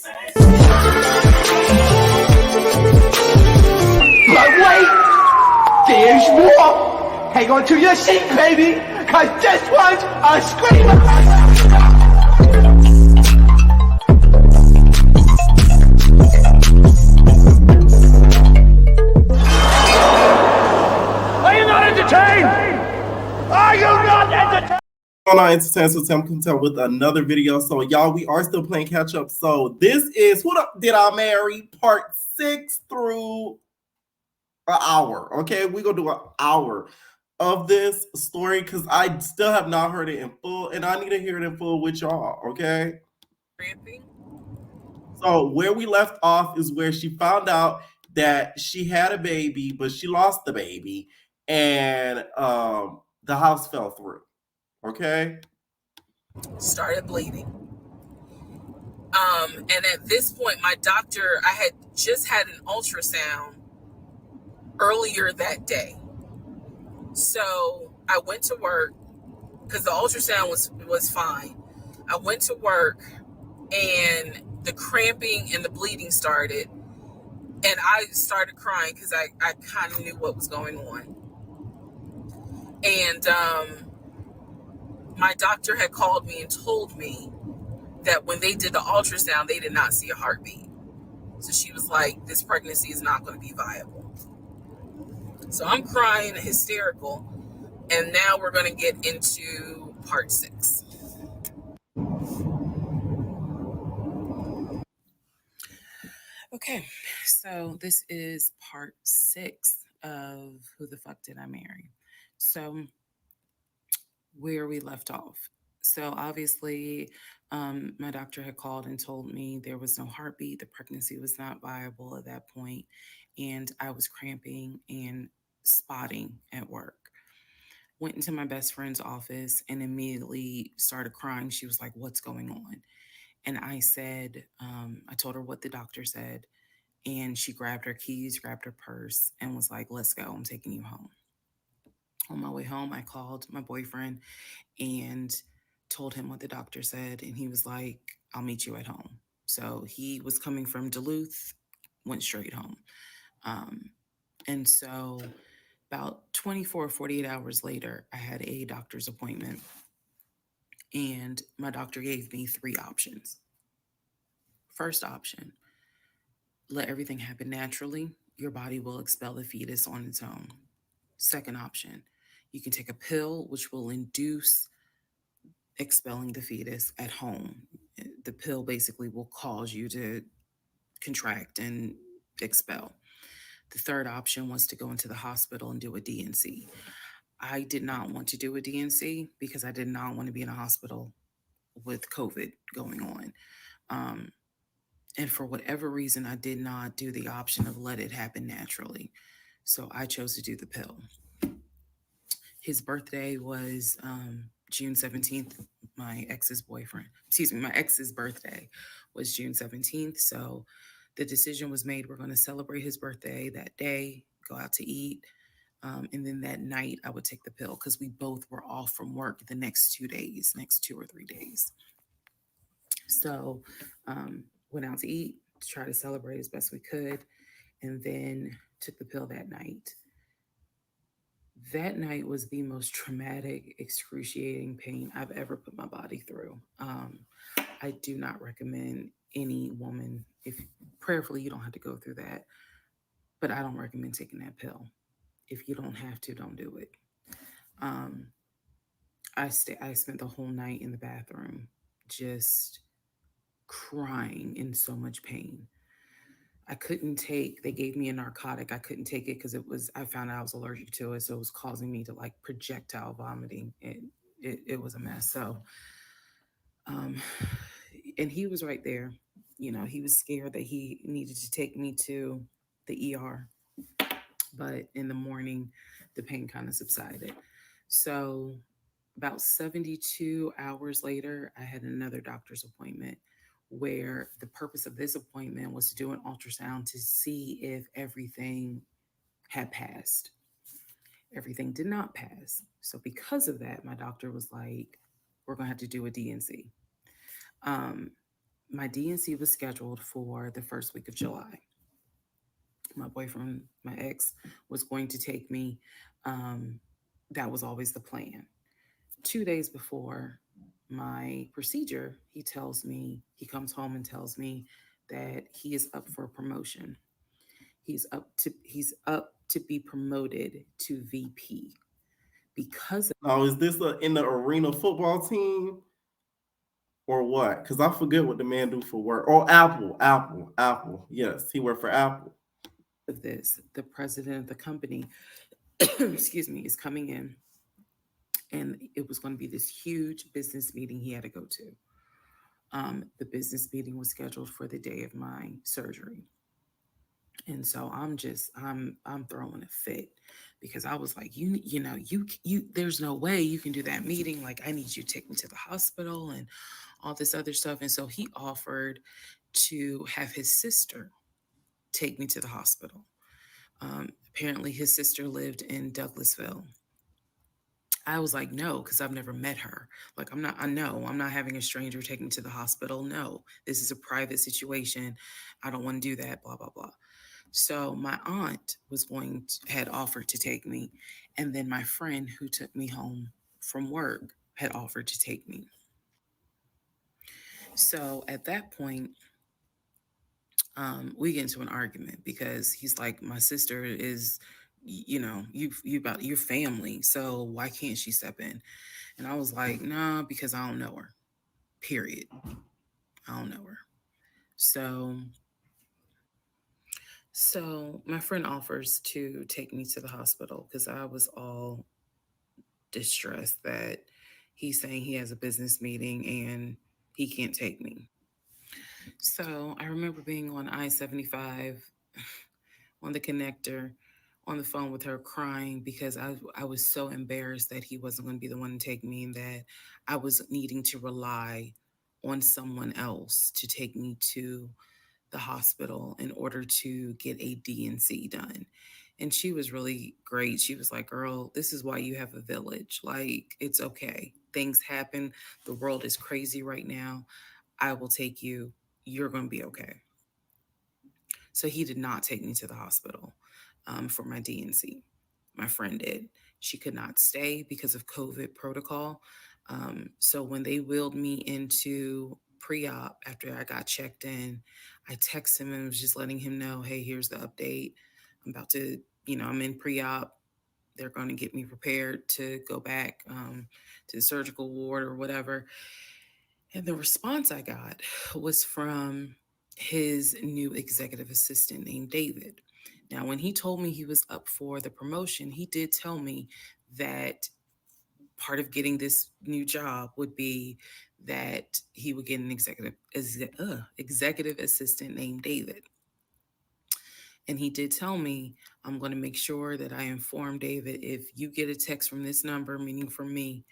But wait, there's more. Hang on to your seat, baby, cause this one's a screamer. Are you not entertained? Are you not entertained? On our entertainment with Tim Content with another video. So y'all, we are still playing catch up. So this is Who Did I Marry part 6 through an hour. Okay, we're gonna do an hour of this story because I still have not heard it in full, and I need to hear it in full with y'all. Okay. So where we left off is where she found out that she had a baby, but she lost the baby, and the house fell through. Okay. Started bleeding. And at this point, my doctor, I had just had an ultrasound earlier that day. So I went to work because the ultrasound was fine. I went to work and the cramping and the bleeding started. And I started crying because I kind of knew what was going on. And my doctor had called me and told me that when they did the ultrasound, they did not see a heartbeat. So she was like, this pregnancy is not going to be viable. So I'm crying, hysterical. And now we're going to get into part 6. Okay, so this is part 6 of Who the Fuck Did I Marry? So where we left off. So obviously, my doctor had called and told me there was no heartbeat. The pregnancy was not viable at that point, and I was cramping and spotting at work. Went into my best friend's office and immediately started crying. She was like, "What's going on?" And I said, I told her what the doctor said, and she grabbed her keys, grabbed her purse, and was like, "Let's go. I'm taking you home." On my way home, I called my boyfriend and told him what the doctor said. And he was like, "I'll meet you at home." So he was coming from Duluth, went straight home. And so about 24, 48 hours later, I had a doctor's appointment. And my doctor gave me 3 options. First option, let everything happen naturally. Your body will expel the fetus on its own. Second option, you can take a pill which will induce expelling the fetus at home. The pill basically will cause you to contract and expel. The third option was to go into the hospital and do a D&C. I did not want to do a D&C because I did not want to be in a hospital with COVID going on. And for whatever reason, I did not do the option of let it happen naturally. So I chose to do the pill. His birthday was June 17th. My ex's birthday was June 17th. So the decision was made, we're going to celebrate his birthday that day, go out to eat. And then that night I would take the pill because we both were off from work the next 2 or 3 days. So went out to eat to try to celebrate as best we could, and then took the pill that night. That night was the most traumatic, excruciating pain I've ever put my body through. I do not recommend any woman, if prayerfully you don't have to go through that, but I don't recommend taking that pill. If you don't have to, don't do it. I spent the whole night in the bathroom just crying in so much pain. They gave me a narcotic. I couldn't take it because I found out I was allergic to it. So it was causing me to like projectile vomiting. It was a mess. So, and he was right there. You know, he was scared that he needed to take me to the ER. But in the morning, the pain kind of subsided. So about 72 hours later, I had another doctor's appointment where the purpose of this appointment was to do an ultrasound to see if everything had passed. Everything did not pass. So because of that, my doctor was like, we're going to have to do a D&C. my DNC was scheduled for the first week of July. My boyfriend, my ex, was going to take me. Um, that was always the plan. 2 days before my procedure, he comes home and tells me that he is up for a promotion. He's up to be promoted to VP because Oh, is this in the arena football team or what? Because I forget what the man do for work. Oh, Apple. Yes, he worked for Apple. of this. The president of the company, excuse me, is coming in, and it was going to be this huge business meeting he had to go to. The business meeting was scheduled for the day of my surgery. And so I'm throwing a fit because I was like, you there's no way you can do that meeting. Like, I need you to take me to the hospital and all this other stuff. And so he offered to have his sister take me to the hospital. Apparently his sister lived in Douglasville. I was like, no, because I've never met her. Like, I know I'm not having a stranger take me to the hospital. No, this is a private situation. I don't want to do that, blah, blah, blah. So my aunt had offered to take me, and then my friend who took me home from work had offered to take me. So at that point, we get into an argument because he's like, my sister is, you about your family, so why can't she step in? And I was like, nah, because I don't know her. Period. I don't know her. So so my friend offers to take me to the hospital because I was all distressed that he's saying he has a business meeting and he can't take me. So I remember being on I-75 on the connector on the phone with her crying because I was so embarrassed that he wasn't going to be the one to take me and that I was needing to rely on someone else to take me to the hospital in order to get a DNC done. And she was really great. She was like, girl, this is why you have a village. Like, it's okay. Things happen. The world is crazy right now. I will take you. You're going to be okay. So he did not take me to the hospital for my DNC. My friend did. She could not stay because of COVID protocol. So when they wheeled me into pre-op after I got checked in, I texted him and was just letting him know, hey, here's the update. I'm about to, I'm in pre-op. They're going to get me prepared to go back to the surgical ward or whatever. And the response I got was from his new executive assistant named David. Now, when he told me he was up for the promotion, he did tell me that part of getting this new job would be that he would get an executive assistant named David. And he did tell me, I'm going to make sure that I inform David if you get a text from this number, meaning from me,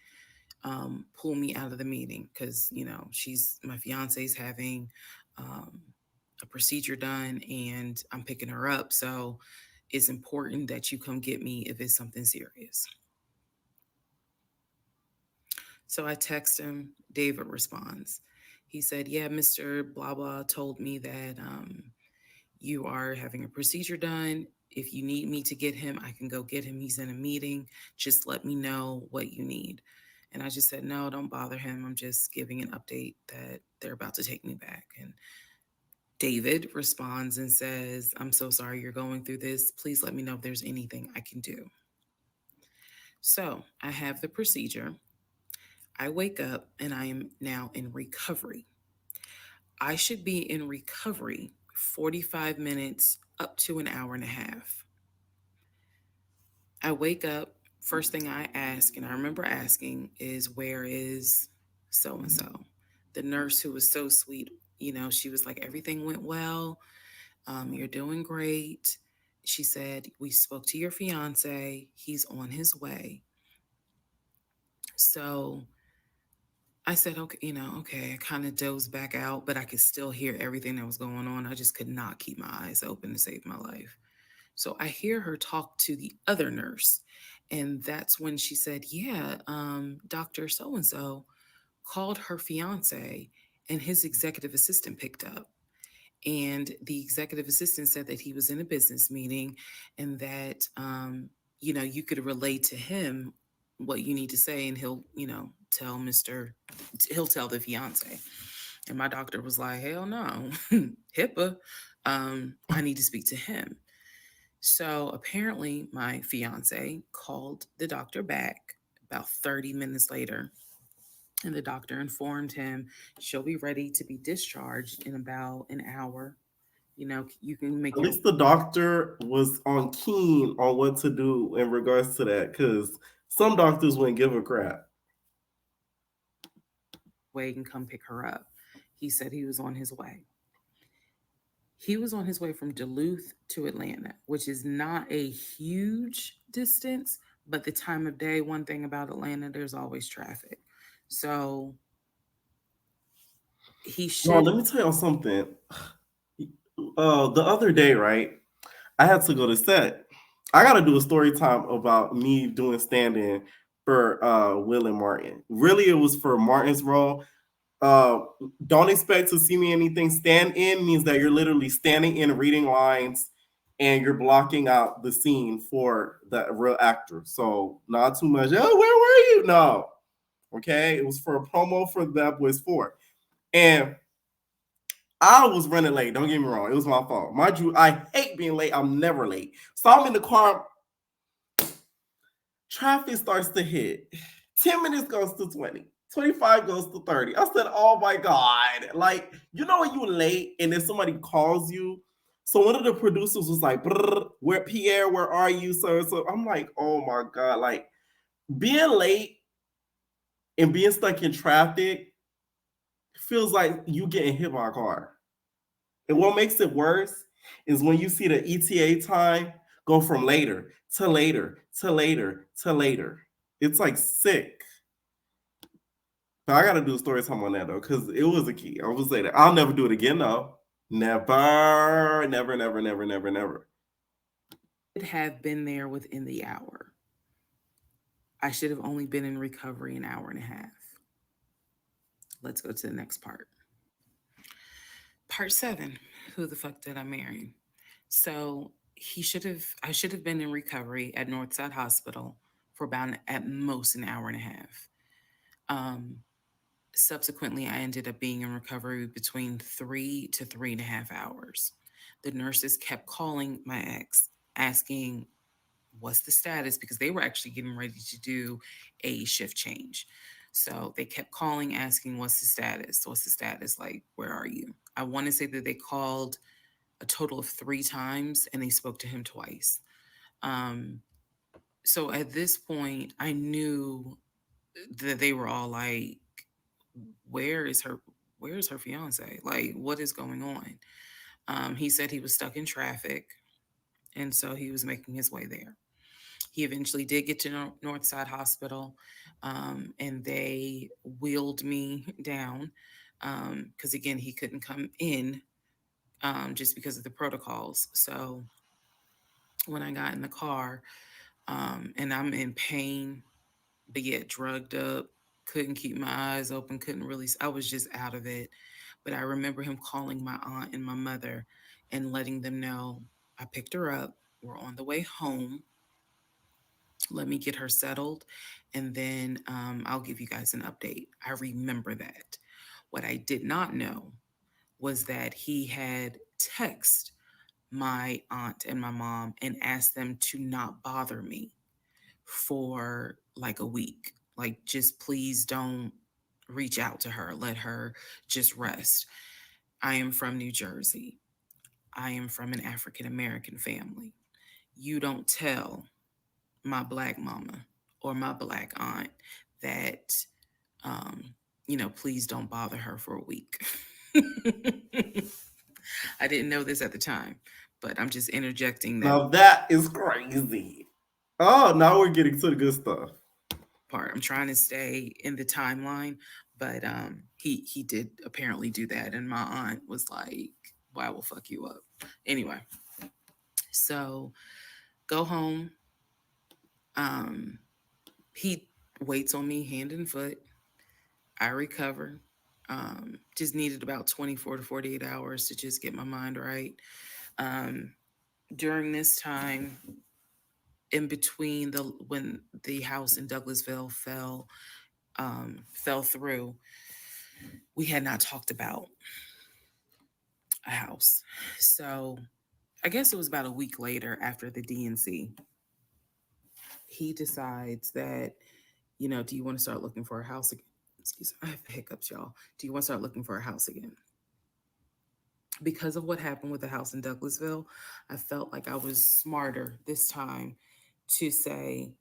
pull me out of the meeting because she's my fiance's having um, a procedure done and I'm picking her up, so it's important that you come get me if it's something serious. So I text him. David responds. He said, yeah, Mr. Blah blah told me that you are having a procedure done. If you need me to get him, I can go get him. He's in a meeting. Just let me know what you need. And I just said, no, don't bother him. I'm just giving an update that they're about to take me back. And David responds and says, I'm so sorry you're going through this. Please let me know if there's anything I can do. So I have the procedure. I wake up and I am now in recovery. I should be in recovery 45 minutes up to an hour and a half. I wake up, first thing I ask, and I remember asking, is where is so and so? The nurse who was so sweet, she was like, everything went well. You're doing great. She said, we spoke to your fiance. He's on his way. So I said, okay, okay. I kind of dozed back out, but I could still hear everything that was going on. I just could not keep my eyes open to save my life. So I hear her talk to the other nurse. And that's when she said, yeah, Dr. So-and-so called her fiance and his executive assistant picked up. And the executive assistant said that he was in a business meeting and that, you could relate to him what you need to say, and he'll, he'll tell the fiance. And my doctor was like, hell no, HIPAA. I need to speak to him. So apparently, my fiance called the doctor back about 30 minutes later, and the doctor informed him she'll be ready to be discharged in about an hour. You can make At your least the doctor was on keen on what to do in regards to that, because some doctors wouldn't give a crap. way and come pick her up. He said he was on his way. He was on his way from Duluth to Atlanta, which is not a huge distance, but the time of day, one thing about Atlanta, there's always traffic. So he Well, should let me tell y'all something. The other day, right, I had to go to set. I got to do a story time about me doing stand-in for Will and Martin. Really, it was for Martin's role. Uh, don't expect to see me anything. Stand in means that you're literally standing in, reading lines, and you're blocking out the scene for the real actor. So not too much. Oh, where were you? No. Okay, it was for a promo for That Boys 4. And I was running late. Don't get me wrong. It was my fault. Mind you, I hate being late. I'm never late. So I'm in the car. Traffic starts to hit. 10 minutes goes to 20. 25 goes to 30. I said, oh my God. Like, you know when you're late and then somebody calls you? So one of the producers was like, where Pierre, where are you? So I'm like, oh my God. Like, being late and being stuck in traffic feels like you getting hit by a car. And what makes it worse is when you see the ETA time go from later to later to later to later. It's like sick. So I got to do a story time on that though, because it was a key. I will say that. I'll never do it again though. Never, never, never, never, never, never. have been there within the hour. I should have only been in recovery an hour and a half. Let's go to the next part. Part 7. Who the fuck did I marry? So I should have been in recovery at Northside Hospital for about at most an hour and a half. Um, Subsequently, I ended up being in recovery between 3 to 3.5 hours. The nurses kept calling my ex, asking what's the status, because they were actually getting ready to do a shift change. So they kept calling, asking, what's the status? What's the status? Like, where are you? I want to say that they called a total of 3 times and they spoke to him twice. Um, so at this point, I knew that they were all like, where is her? Where is her fiance? Like, what is going on? He said he was stuck in traffic, and so he was making his way there. He eventually did get to Northside Hospital, and they wheeled me down because, again, he couldn't come in just because of the protocols. So when I got in the car, and I'm in pain, but yet drugged up, couldn't keep my eyes open, couldn't really, I was just out of it. But I remember him calling my aunt and my mother and letting them know I picked her up. We're on the way home. Let me get her settled, and then I'll give you guys an update. I remember that. What I did not know was that he had texted my aunt and my mom and asked them to not bother me for like a week. Like, just please don't reach out to her. Let her just rest. I am from New Jersey. I am from an African American family. You don't tell my black mama or my black aunt that, please don't bother her for a week. I didn't know this at the time, but I'm just interjecting that Now that is crazy. Oh, now we're getting to the good stuff. part. I'm trying to stay in the timeline, but he did apparently do that, and my aunt was like, "Well, I will fuck you up." Anyway, so go home. He waits on me hand and foot. I recover. Just needed about 24 to 48 hours to just get my mind right. Um, During this time, in between the when the house in Douglasville fell through, we had not talked about a house. So I guess it was about a week later after the DNC, he decides that, do you want to start looking for a house again? Excuse me, I have hiccups, y'all. Do you want to start looking for a house again? Because of what happened with the house in Douglasville, I felt like I was smarter this time to say,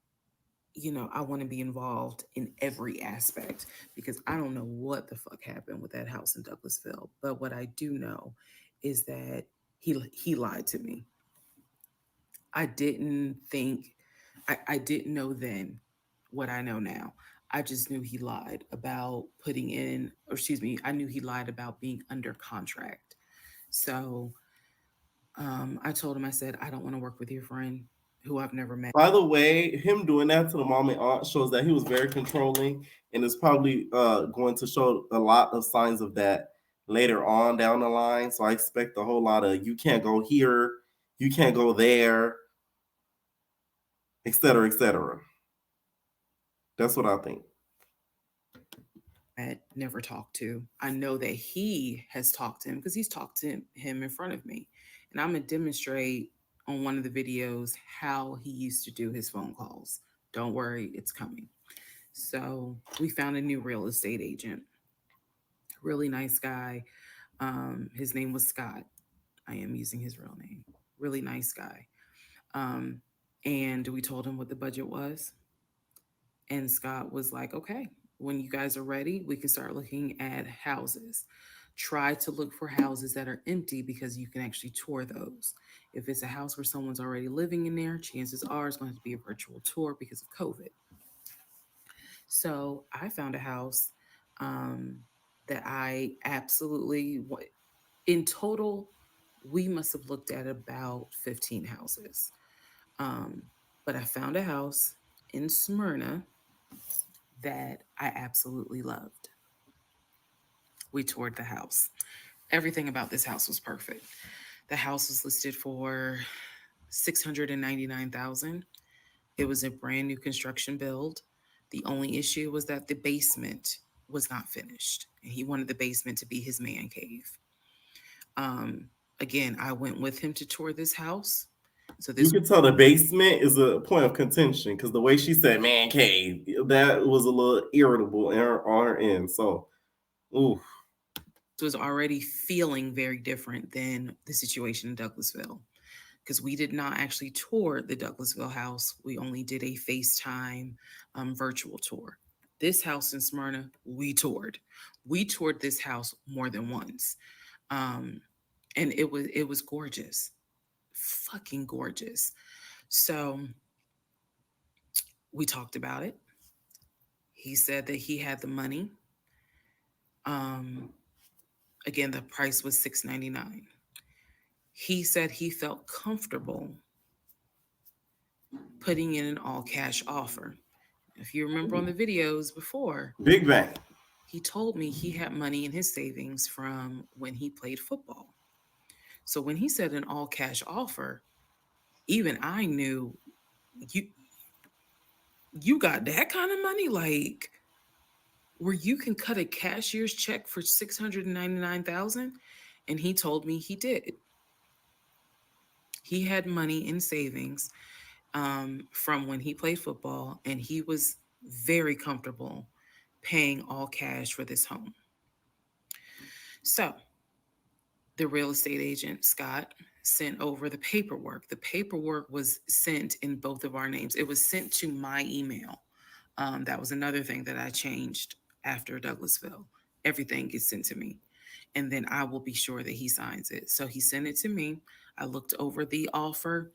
I want to be involved in every aspect because I don't know what the fuck happened with that house in Douglasville. But what I do know is that he lied to me. I didn't think, I didn't know then what I know now. I just knew he lied about putting in, or excuse me, I knew he lied about being under contract. So I told him, I said, I don't want to work with your friend who I've never met. By the way, him doing that to the mom and aunt shows that he was very controlling, and it's probably going to show a lot of signs of that later on down the line. So I expect a whole lot of you can't go here, you can't go there, etc., etc. That's what I think. Never talked to. I know that he has talked to him because he's talked to him in front of me. And I'm going to demonstrate on one of the videos how he used to do his phone calls. Don't worry, it's coming. So we found a new real estate agent, really nice guy. His name was Scott. I am using his real name. Really nice guy. And we told him what the budget was. And Scott was like, okay, when you guys are ready, we can start looking at houses. Try to look for houses that are empty because you can actually tour those. If it's a house where someone's already living in there, chances are it's going to be a virtual tour because of COVID. So I found a house um, that I absolutely, in total, we must have looked at about 15 houses. Um, but I found a house in Smyrna that I absolutely loved. We toured the house. Everything about this house was perfect. The house was listed for 699,000. It was a brand new construction build. The only issue was that the basement was not finished. And he wanted the basement to be his man cave. Um, Again, I went with him to tour this house. So You this can tell the basement is a point of contention because the way she said "man cave," that was a little irritable on her end. So, ooh. was already feeling very different than the situation in Douglasville because we did not actually tour the Douglasville house. We only did a FaceTime virtual tour. This house in Smyrna, we toured. We toured this house more than once, um, and it was gorgeous, fucking gorgeous. So we talked about it. He said that he had the money. Um, Again, the price was $699. He said he felt comfortable putting in an all cash offer. If you remember on the videos before, Big bang. he told me he had money in his savings from when he played football. So when he said an all cash offer, even I knew you you got that kind of money, like where you can cut a cashier's check for 699,000. And he told me he did. He had money in savings from when he played football, and he was very comfortable paying all cash for this home. So the real estate agent, Scott, sent over the paperwork. The paperwork was sent in both of our names. It was sent to my email. That was another thing that I changed after Douglasville. Everything gets sent to me. And then I will be sure that he signs it. So he sent it to me. I looked over the offer.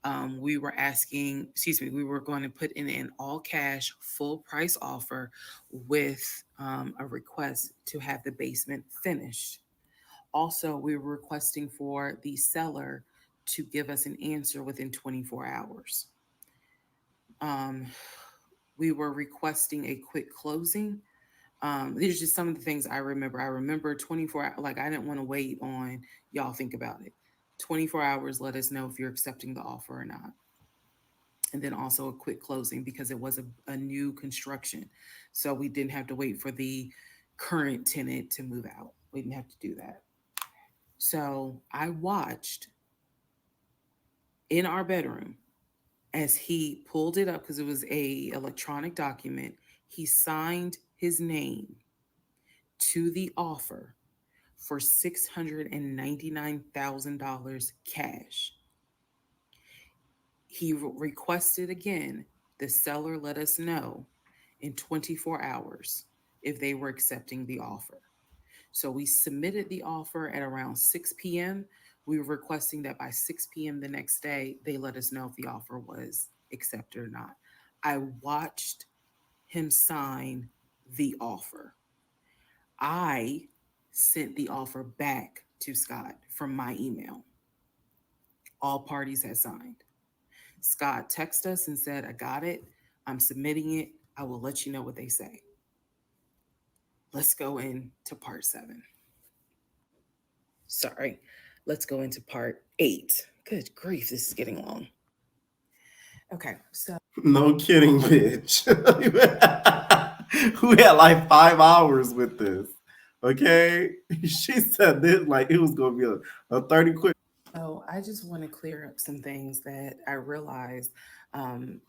We were going to put in an all cash, full price offer with a request to have the basement finished. Also, we were requesting for the seller to give us an answer within 24 hours. Um, we were requesting a quick closing. These are just some of the things I remember. I remember 24 like I didn't want to wait on y'all think about it. 24 hours, let us know if you're accepting the offer or not. And then also a quick closing because it was a new construction. So we didn't have to wait for the current tenant to move out. We didn't have to do that. So I watched in our bedroom as he pulled it up because it was a electronic document. He signed his name to the offer for $699,000 cash. He requested again the seller let us know in 24 hours if they were accepting the offer. So we submitted the offer at around 6 p.m. We were requesting that by 6 p.m. the next day, they let us know if the offer was accepted or not. I watched him sign the offer. I sent the offer back to Scott from my email. All parties had signed. Scott texted us and said, I got it. I'm submitting it. I will let you know what they say. Let's go into part 7. Sorry. Let's go into part 8. Good grief, this is getting long. Okay, so No kidding, bitch. We had like 5 hours with this. Okay, she said this like it was gonna be a 30 quick. so I just want to clear up some things that I realized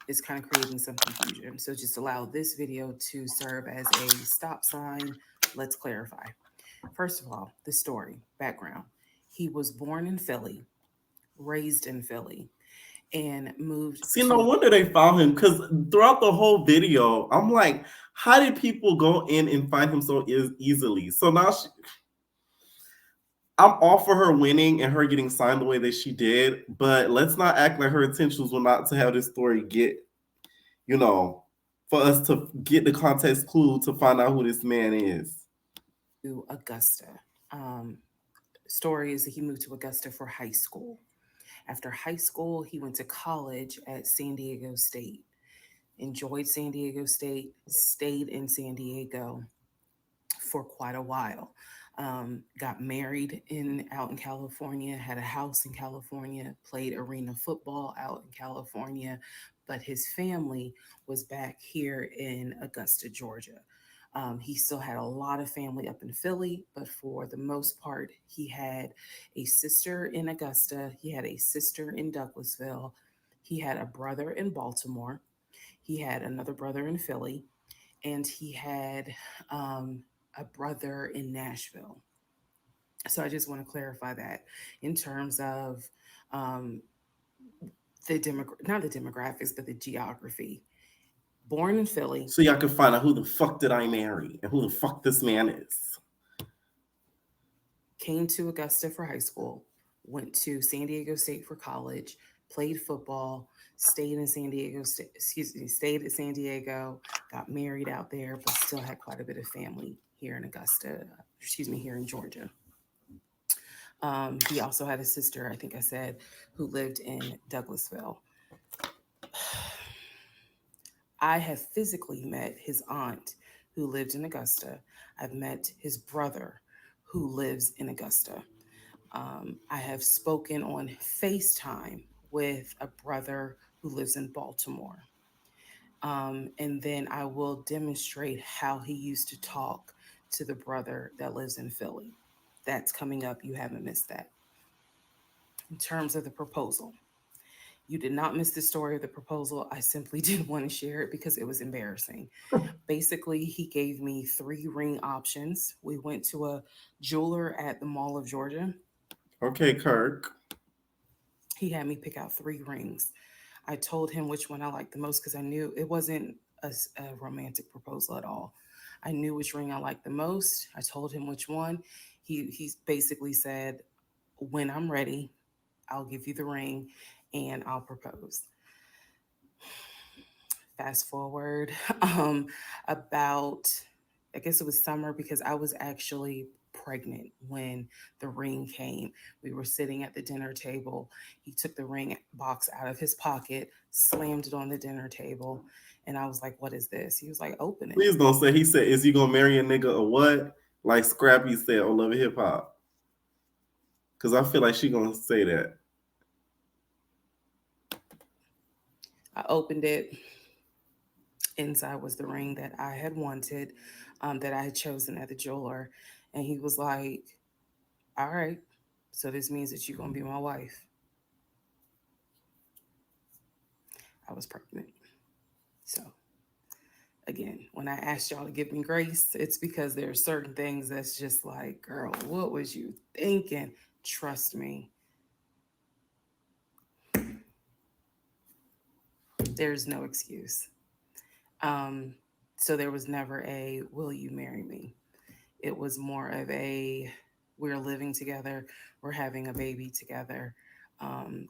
is kind of creating some confusion. So just allow this video to serve as a stop sign. Let's clarify. First of all, the story, background. He was born in Philly, raised in Philly, and moved See, no to wonder they found him because throughout the whole video, I'm like, how did people go in and find him so easily? So now I'm all for her winning and her getting signed the way that she did, but let's not act like her intentions were not to have this story get, you know, for us to get the context clue to find out who this man is. Augusta. Um, Story is that he moved to Augusta for high school. After high school, he went to college at San Diego State. Enjoyed San Diego State, stayed in San Diego for quite a while. Got married in out in California, had a house in California, played arena football out in California, but his family was back here in Augusta, Georgia. He still had a lot of family up in Philly, but for the most part, he had a sister in Augusta, he had a sister in Douglasville, he had a brother in Baltimore, he had another brother in Philly, and he had a brother in Nashville. So I just want to clarify that in terms of um, not the demographics, but the geography. Born in Philly, So y'all can find out who the fuck did I marry and who the fuck this man is. came to Augusta for high school, went to San Diego State for college, played football, stayed in San Diego State, stayed at San Diego, got married out there, but still had quite a bit of family here in Augusta, here in Georgia. He also had a sister, I think I said, who lived in Douglasville. I have physically met his aunt who lived in Augusta. I've met his brother who lives in Augusta. I have spoken on FaceTime with a brother who lives in Baltimore. And then I will demonstrate how he used to talk to the brother that lives in Philly. That's coming up. You haven't missed that. In terms of the proposal, you did not miss the story of the proposal. I simply didn't want to share it because it was embarrassing. Basically, he gave me 3 ring options. We went to a jeweler at the Mall of Georgia. Okay, Kirk. He had me pick out 3 rings. I told him which one I liked the most because I knew it wasn't a romantic proposal at all. I knew which ring I liked the most. I told him which one. He basically said, "When I'm ready, I'll give you the ring and I'll propose." Fast forward about, I guess it was summer because I was actually pregnant when the ring came. We were sitting at the dinner table. He took the ring box out of his pocket, slammed it on the dinner table. And I was like, what is this? He was like, open it. Please don't say, he said, is he gonna marry a nigga or what? Like Scrappy said on Love and Hip Hop. Because I feel like she gonna say that. I opened it. Inside was the ring that I had wanted, that I had chosen at the jeweler. And he was like, all right, so this means that you're going to be my wife. I was pregnant. So, again, when I asked y'all to give me grace, it's because there are certain things that's just like, girl, what was you thinking? Trust me. There's no excuse. So there was never a, will you marry me? It was more of a, we're living together, we're having a baby together.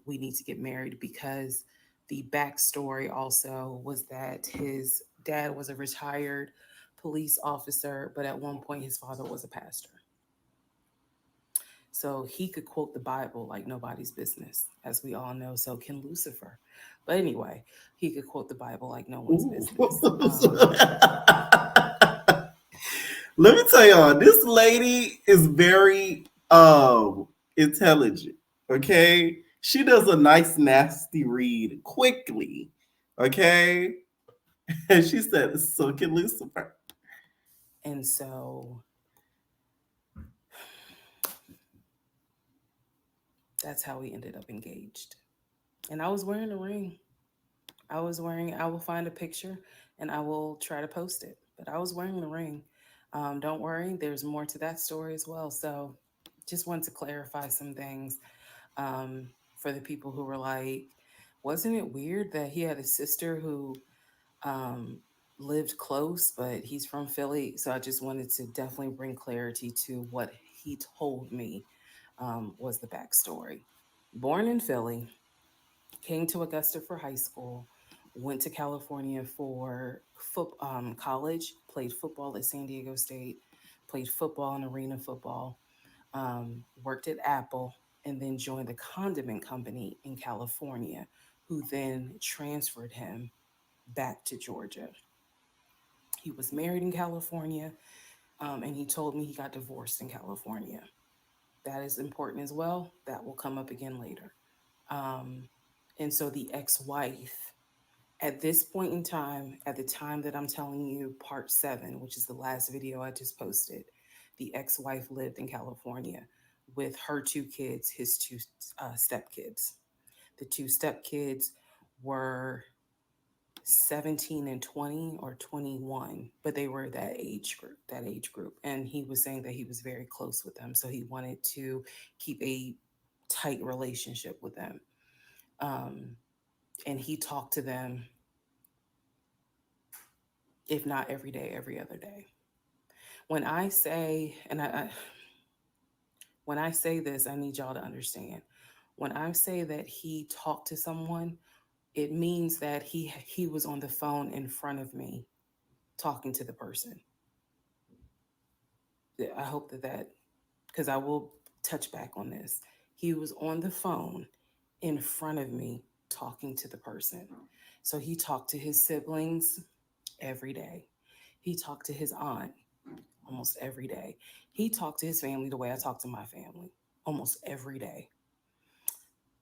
We need to get married, because the backstory also was that his dad was a retired police officer, but at one point his father was a pastor. So he could quote the Bible like nobody's business, as we all know. So can Lucifer. But anyway, he could quote the Bible like no one's business. Let me tell y'all, this lady is very intelligent. Okay, she does a nice nasty read quickly. Okay, and she said, "So can Lucifer." And so that's how we ended up engaged. And I was wearing a ring. I will find a picture and I will try to post it. But I was wearing the ring. Don't worry, there's more to that story as well. So just wanted to clarify some things, for the people who were like, wasn't it weird that he had a sister who um, lived close, but he's from Philly? So I just wanted to definitely bring clarity to what he told me, was the backstory. Born in Philly, came to Augusta for high school, went to California for college, played football at San Diego State, played football and arena football, worked at Apple, and then joined the condiment company in California, who then transferred him back to Georgia. He was married in California, and he told me he got divorced in California. That is important as well. That will come up again later. Um, and so the ex wife, at this point in time, at the time that I'm telling you, part 7, which is the last video I just posted, the ex wife lived in California with her 2 kids, his 2 stepkids. The 2 stepkids were 17 and 20 or 21, but they were that age group. And he was saying that he was very close with them. So he wanted to keep a tight relationship with them. And he talked to them, if not every day, every other day. When I say, when I say this, I need y'all to understand. When I say that he talked to someone, it means that he was on the phone in front of me talking to the person. I hope that, because I will touch back on this. He was on the phone in front of me talking to the person. So he talked to his siblings every day. He talked to his aunt almost every day. He talked to his family the way I talk to my family almost every day.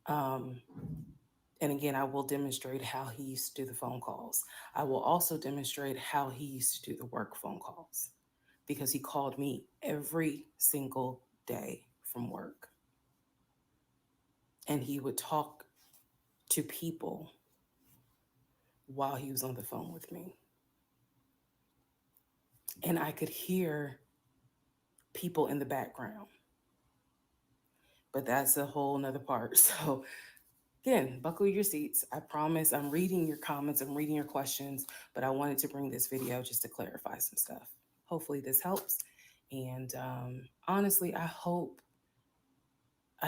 Um, and again, I will demonstrate how he used to do the phone calls. I will also demonstrate how he used to do the work phone calls, because he called me every single day from work. And he would talk to people while he was on the phone with me. And I could hear people in the background. But that's a whole nother part. So again, buckle your seats. I promise I'm reading your comments, I'm reading your questions, but I wanted to bring this video just to clarify some stuff. Hopefully this helps. And honestly, I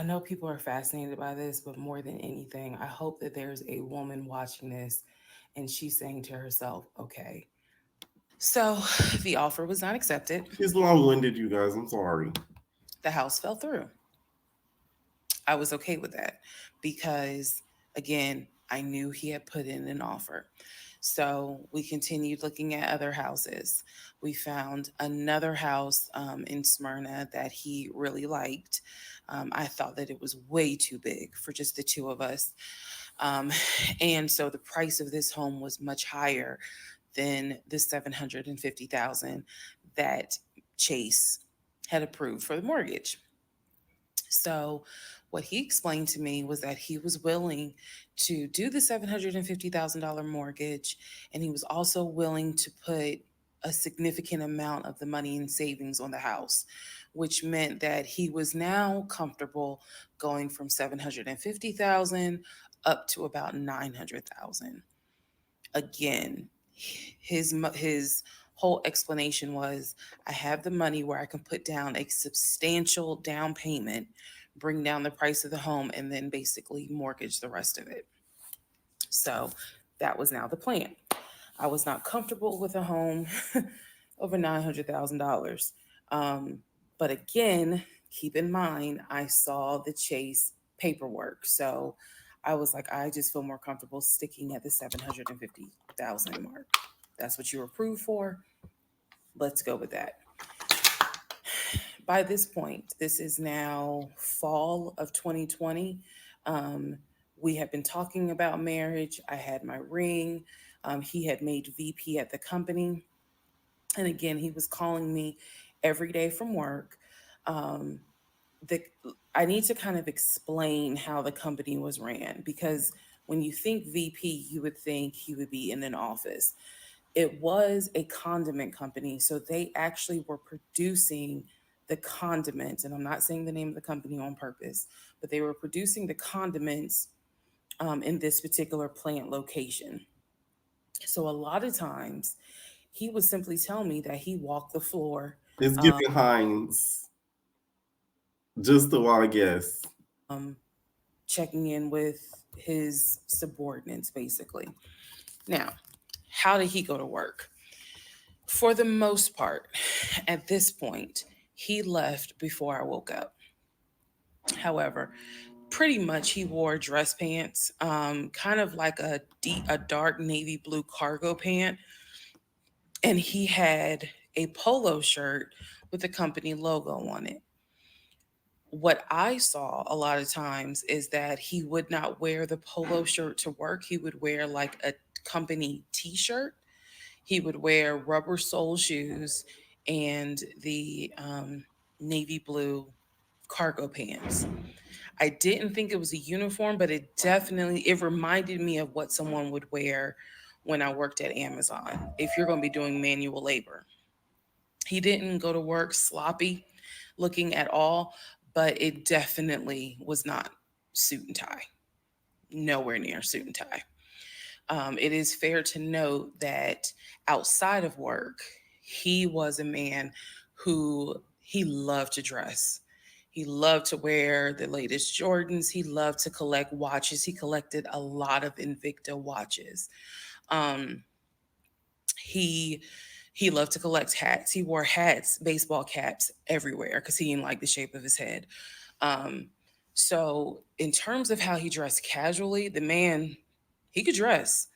know people are fascinated by this, but more than anything, I hope that there's a woman watching this and she's saying to herself, okay, so the offer was not accepted. She's long-winded, you guys. I'm sorry. the house fell through. I was okay with that because, again, I knew he had put in an offer. So we continued looking at other houses. We found another house in Smyrna that he really liked. I thought that it was way too big for just the two of us. Um, and so the price of this home was much higher than the 750,000 that Chase had approved for the mortgage. So, what he explained to me was that he was willing to do the $750,000 mortgage, and he was also willing to put a significant amount of the money in savings on the house, which meant that he was now comfortable going from 750,000 up to about 900,000. Again, his whole explanation was, I have the money where I can put down a substantial down payment, bring down the price of the home, and then basically mortgage the rest of it. So that was now the plan. I was not comfortable with a home over $900,000. But again, keep in mind, I saw the Chase paperwork. So I was like, I just feel more comfortable sticking at the 750,000 mark. That's what you were approved for. Let's go with that. By this point, this is now fall of 2020. We had been talking about marriage. I had my ring. He had made VP at the company. And again, he was calling me every day from work. Um, the I need to kind of explain how the company was ran, because when you think VP, you would think he would be in an office. It was a condiment company, so they actually were producing the condiments, and I'm not saying the name of the company on purpose, but they were producing the condiments in this particular plant location. So a lot of times he would simply tell me that he walked the floor, It's giving Heinz. Just a wild guess. um, checking in with his subordinates, basically. Now, how did he go to work? For the most part, at this point, he left before I woke up. However, pretty much he wore dress pants, kind of like a dark navy blue cargo pant, and he had a polo shirt with the company logo on it. What I saw a lot of times is that he would not wear the polo shirt to work. He would wear like a company t-shirt. He would wear rubber sole shoes and the navy blue cargo pants. I didn't think it was a uniform, but it reminded me of what someone would wear when I worked at Amazon if you're going to be doing manual labor. He didn't go to work sloppy looking at all, but it definitely was not suit and tie. Nowhere near suit and tie. It is fair to note that outside of work, he was a man who he loved to dress. He loved to wear the latest Jordans. He loved to collect watches. He collected a lot of Invicta watches. Um, he he loved to collect hats. He wore hats, baseball caps everywhere because he didn't like the shape of his head. Um, so in terms of how he dressed casually, the man, he could dress.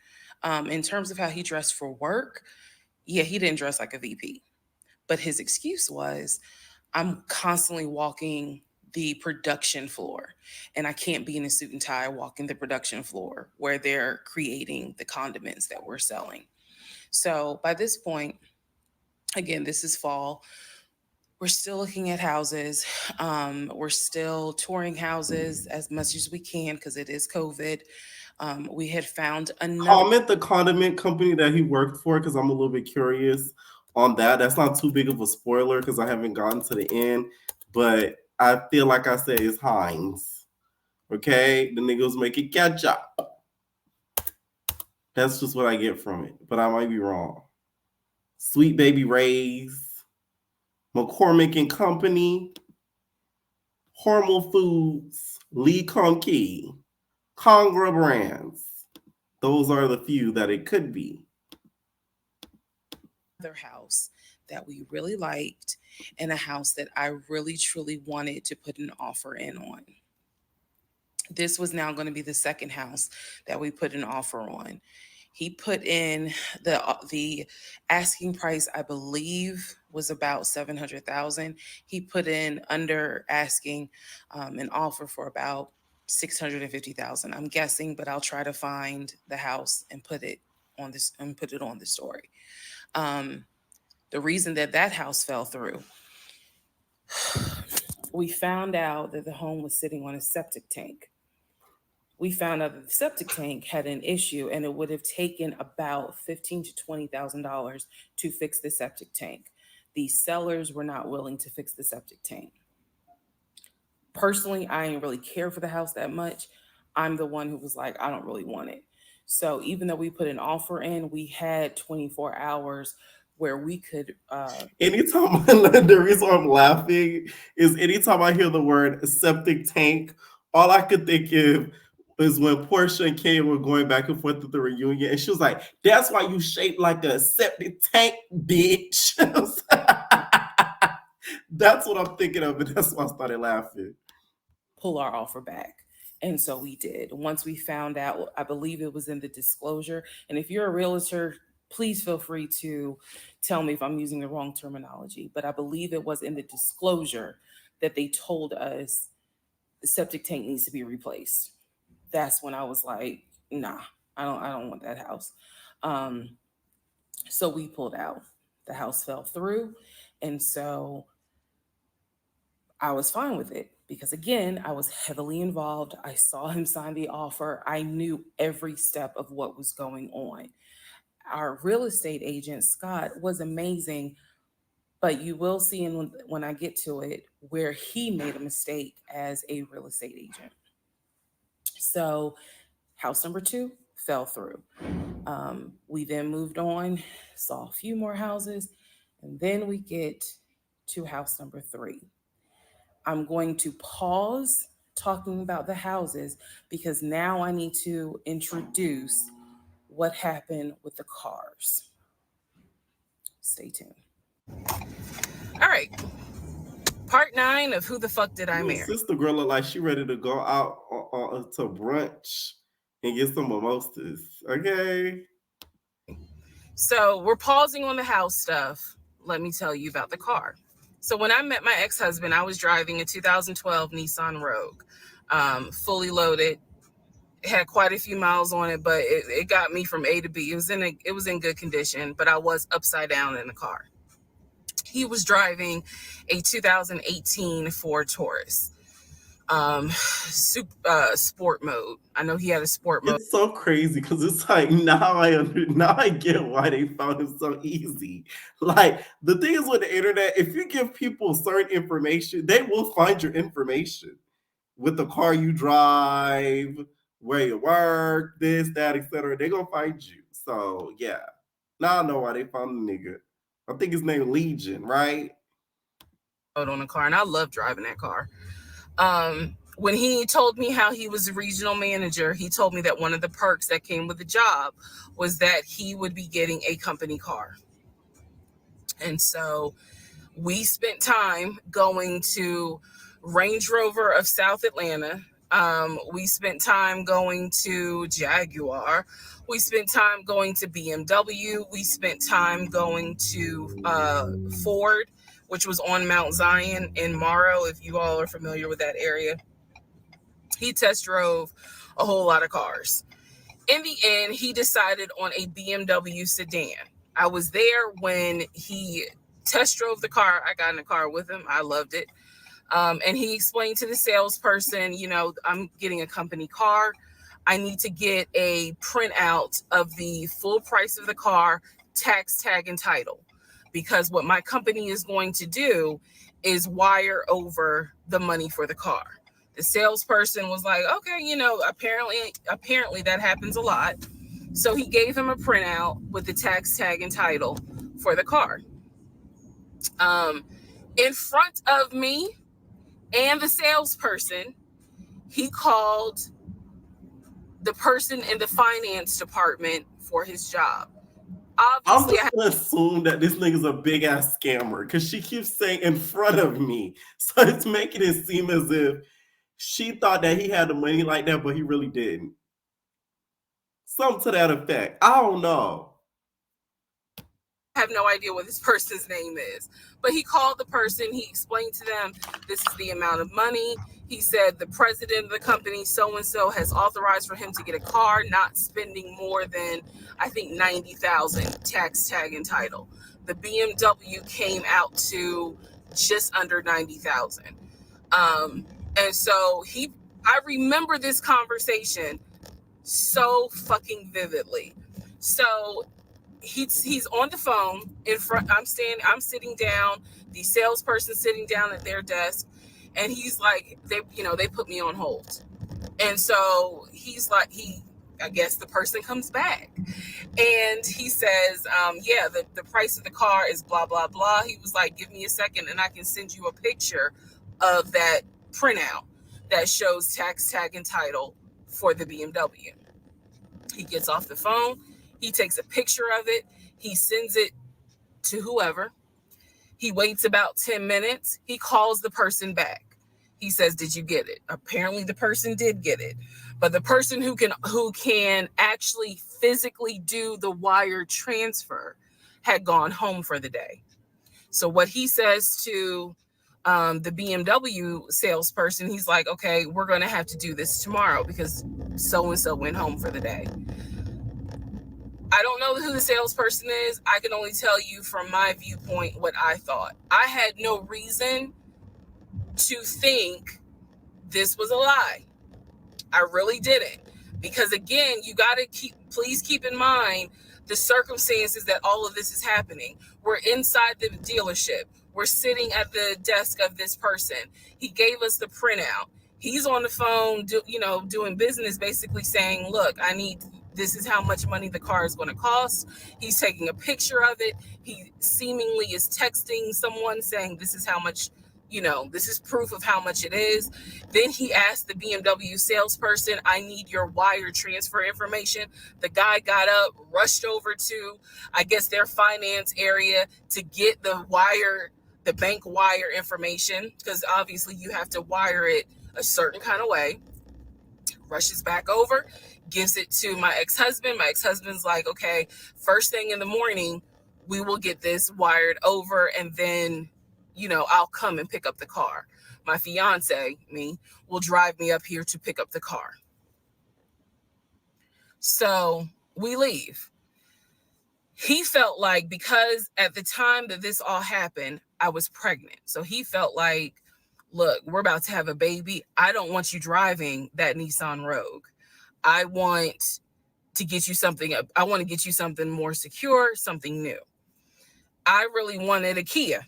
In terms of how he dressed for work, yeah, he didn't dress like a VP. But his excuse was, I'm constantly walking the production floor, and I can't be in a suit and tie walking the production floor where they're creating the condiments that we're selling. So by this point, again, this is fall. We're still looking at houses. We're still touring houses as much as we can because it is COVID. We had found another. Comment the condiment company that he worked for, because I'm a little bit curious on that. That's not too big of a spoiler because I haven't gotten to the end, but I feel like I said it's Heinz. Okay, the nigga was making ketchup. That's just what I get from it, but I might be wrong. Sweet Baby Ray's, McCormick and Company, Hormel Foods, Lee Conkey, Congra Brands. Those are the few that it could be. House that we really liked and a house that I really truly wanted to put an offer in on. This was now going to be the second house that we put an offer on. He put in the asking price, I believe, was about 700,000. He put in under asking an offer for about 650,000. I'm guessing, but I'll try to find the house and put it on the story. The reason that house fell through, we found out that the home was sitting on a septic tank. We found out that the septic tank had an issue, and it would have taken about $15,000 to $20,000 to fix the septic tank. The sellers were not willing to fix the septic tank. Personally, I didn't really care for the house that much. I'm the one who was like, I don't really want it. So even though we put an offer in, we had 24 hours where we could. Anytime the reason I'm laughing is anytime I hear the word septic tank, all I could think of is when Portia and Kay were going back and forth at the reunion, and she was like, "That's why you shaped like a septic tank, bitch." That's what I'm thinking of, and that's why I started laughing. Pull our offer back. And so we did. Once we found out, I believe it was in the disclosure. And if you're a realtor, please feel free to tell me if I'm using the wrong terminology. But I believe it was in the disclosure that they told us the septic tank needs to be replaced. That's when I was like, nah, I don't want that house. So we pulled out. The house fell through. And so I was fine with it because, again, I was heavily involved. I saw him sign the offer. I knew every step of what was going on. Our real estate agent, Scott, was amazing, but you will see when I get to it where he made a mistake as a real estate agent. So house number 2 fell through. We then moved on, saw a few more houses, and then we get to house number 3. I'm going to pause talking about the houses because now I need to introduce what happened with the cars. Stay tuned. All right. Part 9 of Who the Fuck Did I Marry? Sister girl look like she ready to go out to brunch and get some mimosas. Okay. So we're pausing on the house stuff. Let me tell you about the car. So when I met my ex-husband, I was driving a 2012 Nissan Rogue, fully loaded. It had quite a few miles on it, but it got me from A to B. It was in good condition, but I was upside down in the car. He was driving a 2018 Ford Taurus, sport mode. I know he had a sport mode. It's so crazy because it's like now I get why they found it so easy. Like the thing is with the internet, if you give people certain information, they will find your information with the car you drive, where you work, this, that, etc. They're gonna find you. So yeah, now I know why they found the nigga. I think his name Legion, right? On a car, and I love driving that car. When he told me how he was a regional manager, he told me that one of the perks that came with the job was that he would be getting a company car. And so we spent time going to Range Rover of South Atlanta. We spent time going to Jaguar. We spent time going to BMW. We spent time going to Ford, which was on Mount Zion in Morrow, if you all are familiar with that area. He test drove a whole lot of cars. In the end, he decided on a BMW sedan. I was there when he test drove the car. I got in the car with him. I loved it. And he explained to the salesperson, I'm getting a company car. I need to get a printout of the full price of the car, tax, tag, and title. Because what my company is going to do is wire over the money for the car. The salesperson was like, okay, apparently that happens a lot. So he gave him a printout with the tax, tag, and title for the car. In front of me and the salesperson, he called the person in the finance department for his job. I'm just gonna assume that this nigga's a big ass scammer because she keeps saying in front of me. So it's making it seem as if she thought that he had the money like that, but he really didn't. Something to that effect. I don't know. I have no idea what this person's name is, but he called the person. He explained to them, this is the amount of money. He said the president of the company, so-and-so, has authorized for him to get a car, not spending more than, I think, $90,000, tax, tag, and title. The BMW came out to just under $90,000. And so I remember this conversation so fucking vividly. So he's on the phone in front. I'm sitting down, the salesperson sitting down at their desk, and he's like, they put me on hold. And so he's like, I guess the person comes back and he says, the price of the car is blah, blah, blah. He was like, give me a second and I can send you a picture of that printout that shows tax, tag, and title for the BMW. He gets off the phone. He takes a picture of it. He sends it to whoever. He waits about 10 minutes. He calls the person back. He says, did you get it? Apparently the person did get it. But the person who can actually physically do the wire transfer had gone home for the day. So what he says to the BMW salesperson, he's like, okay, we're going to have to do this tomorrow because so-and-so went home for the day. I don't know who the salesperson is. I can only tell you from my viewpoint what I thought. I had no reason to think this was a lie. I really didn't. Because again, you got to please keep in mind the circumstances that all of this is happening. We're inside the dealership. We're sitting at the desk of this person. He gave us the printout. He's on the phone, doing business, basically saying, look, this is how much money the car is going to cost. He's taking a picture of it. He seemingly is texting someone saying, this is how much, this is proof of how much it is. Then he asked the BMW salesperson, I need your wire transfer information. The guy got up, rushed over to, I guess, their finance area to get the bank wire information, because obviously you have to wire it a certain kind of way. Rushes back over, gives it to my ex-husband. My ex-husband's like, okay, first thing in the morning, we will get this wired over, and then, I'll come and pick up the car. My fiance, will drive me up here to pick up the car. So we leave. He felt like, because at the time that this all happened, I was pregnant. So he felt like, look, we're about to have a baby. I don't want you driving that Nissan Rogue. I want to get you something. I want to get you something more secure, something new. I really wanted a Kia.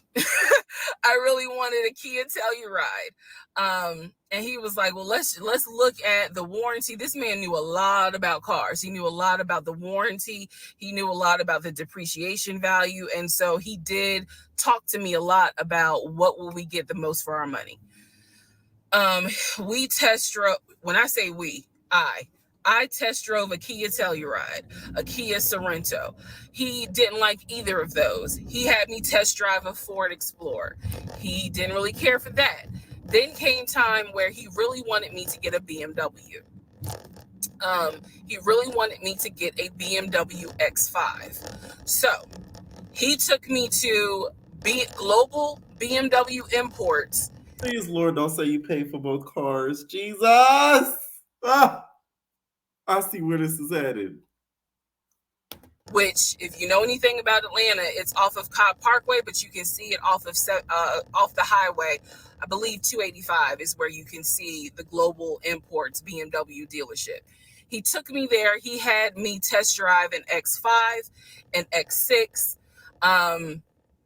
I really wanted a Kia Telluride. And he was like, well, let's look at the warranty. This man knew a lot about cars. He knew a lot about the warranty. He knew a lot about the depreciation value. And so he did talk to me a lot about what will we get the most for our money. We test drove, when I say we, I test drove a Kia Telluride, a Kia Sorento. He didn't like either of those. He had me test drive a Ford Explorer. He didn't really care for that. Then came time where he really wanted me to get a BMW. He really wanted me to get a BMW X5. So he took me to Global BMW Imports. Please, Lord, don't say you paid for both cars. Jesus! Ah, I see where this is headed. Which, if you know anything about Atlanta, it's off of Cobb Parkway, but you can see it off the highway. I believe 285 is where you can see the Global Imports BMW dealership. He took me there. He had me test drive an X5, an X6.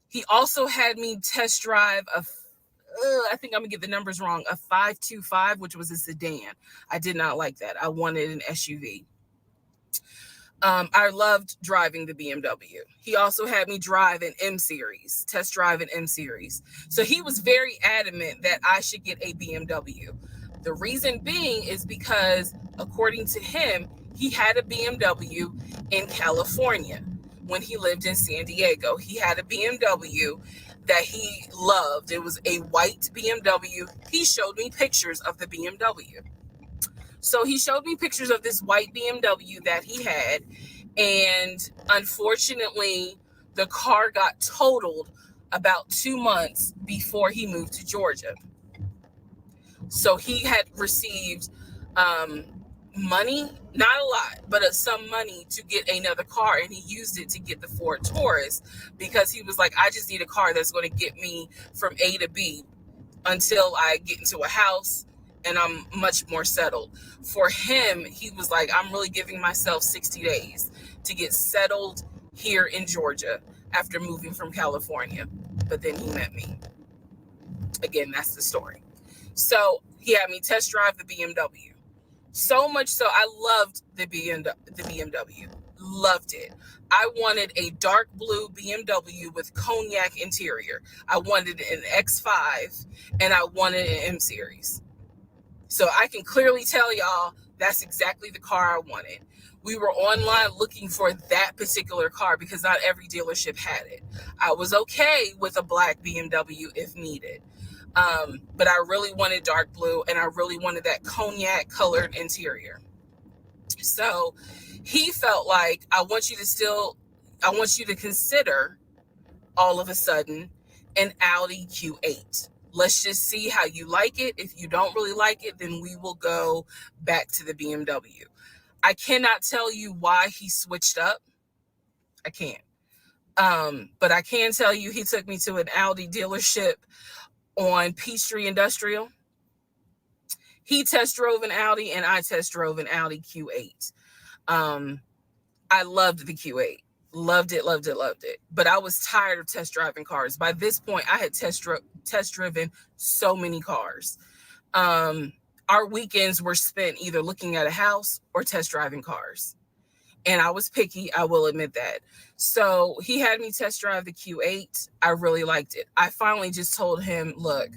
He also had me test drive I think I'm gonna get the numbers wrong, a 525, which was a sedan. I did not like that. I wanted an SUV. I loved driving the BMW. He also had me drive an M-Series, test drive an M-Series. So he was very adamant that I should get a BMW. The reason being is because, according to him, he had a BMW in California. when he lived in San Diego. He had a BMW that he loved. It was a white BMW. He showed me pictures of the BMW. So he showed me pictures of this white BMW that he had. And unfortunately, the car got totaled about 2 months before he moved to Georgia. So he had received money, not a lot, but some money to get another car. And he used it to get the Ford Taurus because he was like, I just need a car that's going to get me from A to B until I get into a house and I'm much more settled. For him, he was like, I'm really giving myself 60 days to get settled here in Georgia after moving from California. But then he met me. Again, that's the story. So he had me test drive the BMW. So much so, I loved the BMW. Loved it. I wanted a dark blue BMW with cognac interior. I wanted an X5 and I wanted an M Series. So I can clearly tell y'all that's exactly the car I wanted. We were online looking for that particular car because not every dealership had it. I was okay with a black BMW if needed. But I really wanted dark blue and I really wanted that cognac colored interior. So he felt like, I want you to consider all of a sudden an Audi Q8. Let's just see how you like it. If you don't really like it, then we will go back to the BMW. I cannot tell you why he switched up. I can't. But I can tell you he took me to an Audi dealership on Peachtree Industrial. He test drove an Audi and I test drove an Audi Q8. I loved the Q8. Loved it. But I was tired of test driving cars. By this point, I had test driven so many cars. Our weekends were spent either looking at a house or test driving cars. And I was picky, I will admit that. So he had me test drive the Q8. I really liked it. I finally just told him, look,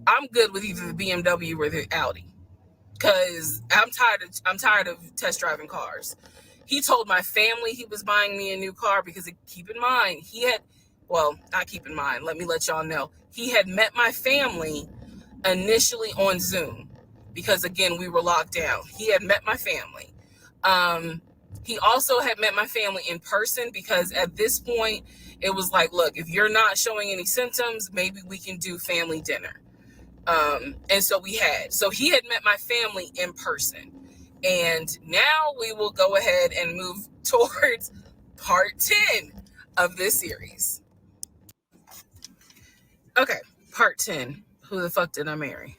I'm good with either the BMW or the Audi because I'm tired of test driving cars. He told my family he was buying me a new car because keep in mind, let me let y'all know. He had met my family initially on Zoom because, again, we were locked down. He had met my family. He also had met my family in person because at this point, it was like, look, if you're not showing any symptoms, maybe we can do family dinner. And so we had. So he had met my family in person. And now we will go ahead and move towards part 10 of this series. Okay, part 10. Who the fuck did I marry?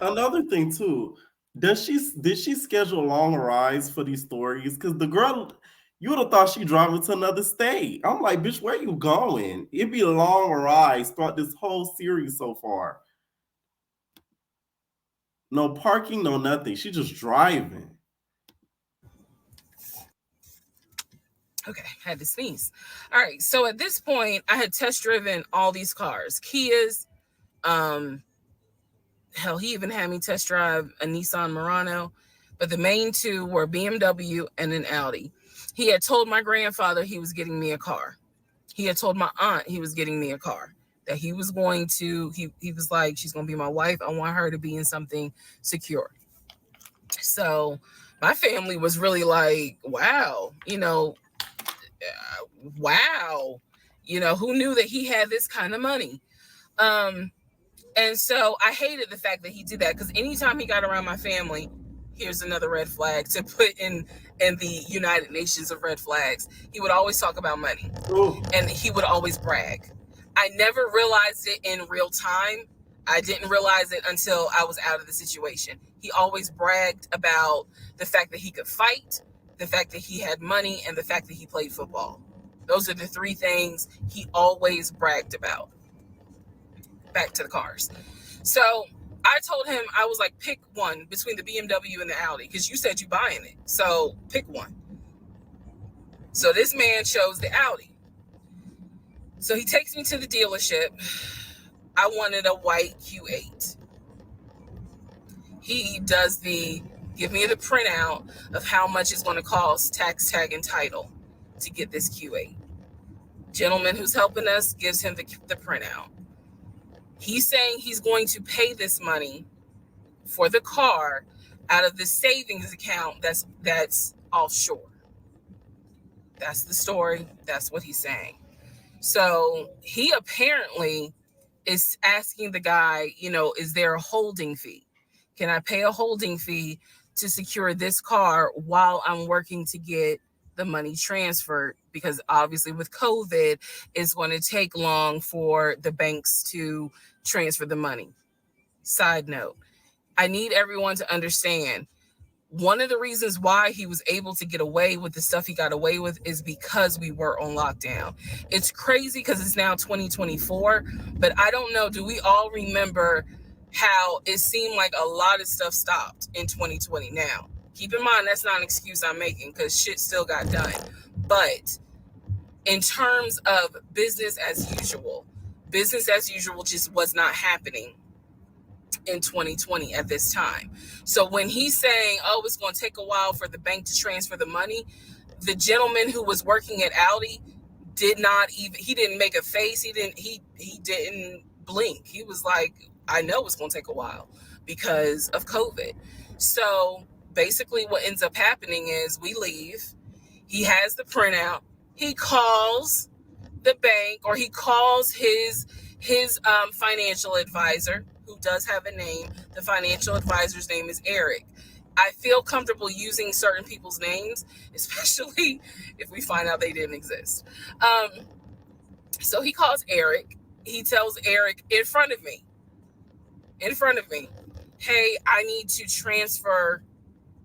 Another thing too, did she schedule long rides for these stories? Because the girl, you would have thought she driving to another state. I'm like, bitch, where you going? It'd be long rides throughout this whole series so far. No parking, no nothing. She just driving. Okay, had to sneeze. All right, so at this point, I had test driven all these cars. Kias, hell, he even had me test drive a Nissan Murano, but the main two were BMW and an Audi. He had told my grandfather he was getting me a car. He had told my aunt he was getting me a car, that he was going to, he was like, she's going to be my wife. I want her to be in something secure. So my family was really like, wow, who knew that he had this kind of money? And so I hated the fact that he did that because anytime he got around my family, here's another red flag to put in the United Nations of red flags. He would always talk about money. Ooh. And he would always brag. I never realized it in real time. I didn't realize it until I was out of the situation. He always bragged about the fact that he could fight, the fact that he had money, and the fact that he played football. Those are the three things he always bragged about. Back to the cars. So I told him, I was like, pick one between the BMW and the Audi because you said you buying it. So pick one. So this man chose the Audi. So he takes me to the dealership. I wanted a white Q8. He does give me the printout of how much it's going to cost, tax, tag, and title to get this Q8. Gentleman who's helping us gives him the printout. He's saying he's going to pay this money for the car out of the savings account that's offshore. That's the story. That's what he's saying. So he apparently is asking the guy, is there a holding fee? Can I pay a holding fee to secure this car while I'm working to get the money transferred? Because obviously with COVID, it's going to take long for the banks to transfer the money. Side note, I need everyone to understand, one of the reasons why he was able to get away with the stuff he got away with is because we were on lockdown. It's crazy because it's now 2024, but I don't know, do we all remember how it seemed like a lot of stuff stopped in 2020? Now, keep in mind, that's not an excuse I'm making because shit still got done. But in terms of business as usual just was not happening in 2020 at this time. So when he's saying, oh, it's going to take a while for the bank to transfer the money, the gentleman who was working at Audi he didn't make a face. He didn't blink. He was like, I know it's going to take a while because of COVID. So basically what ends up happening is we leave. He has the printout. He calls the bank, or he calls his financial advisor, who does have a name. The financial advisor's name is Eric. I feel comfortable using certain people's names, especially if we find out they didn't exist. So he calls Eric. He tells Eric in front of me, hey, I need to transfer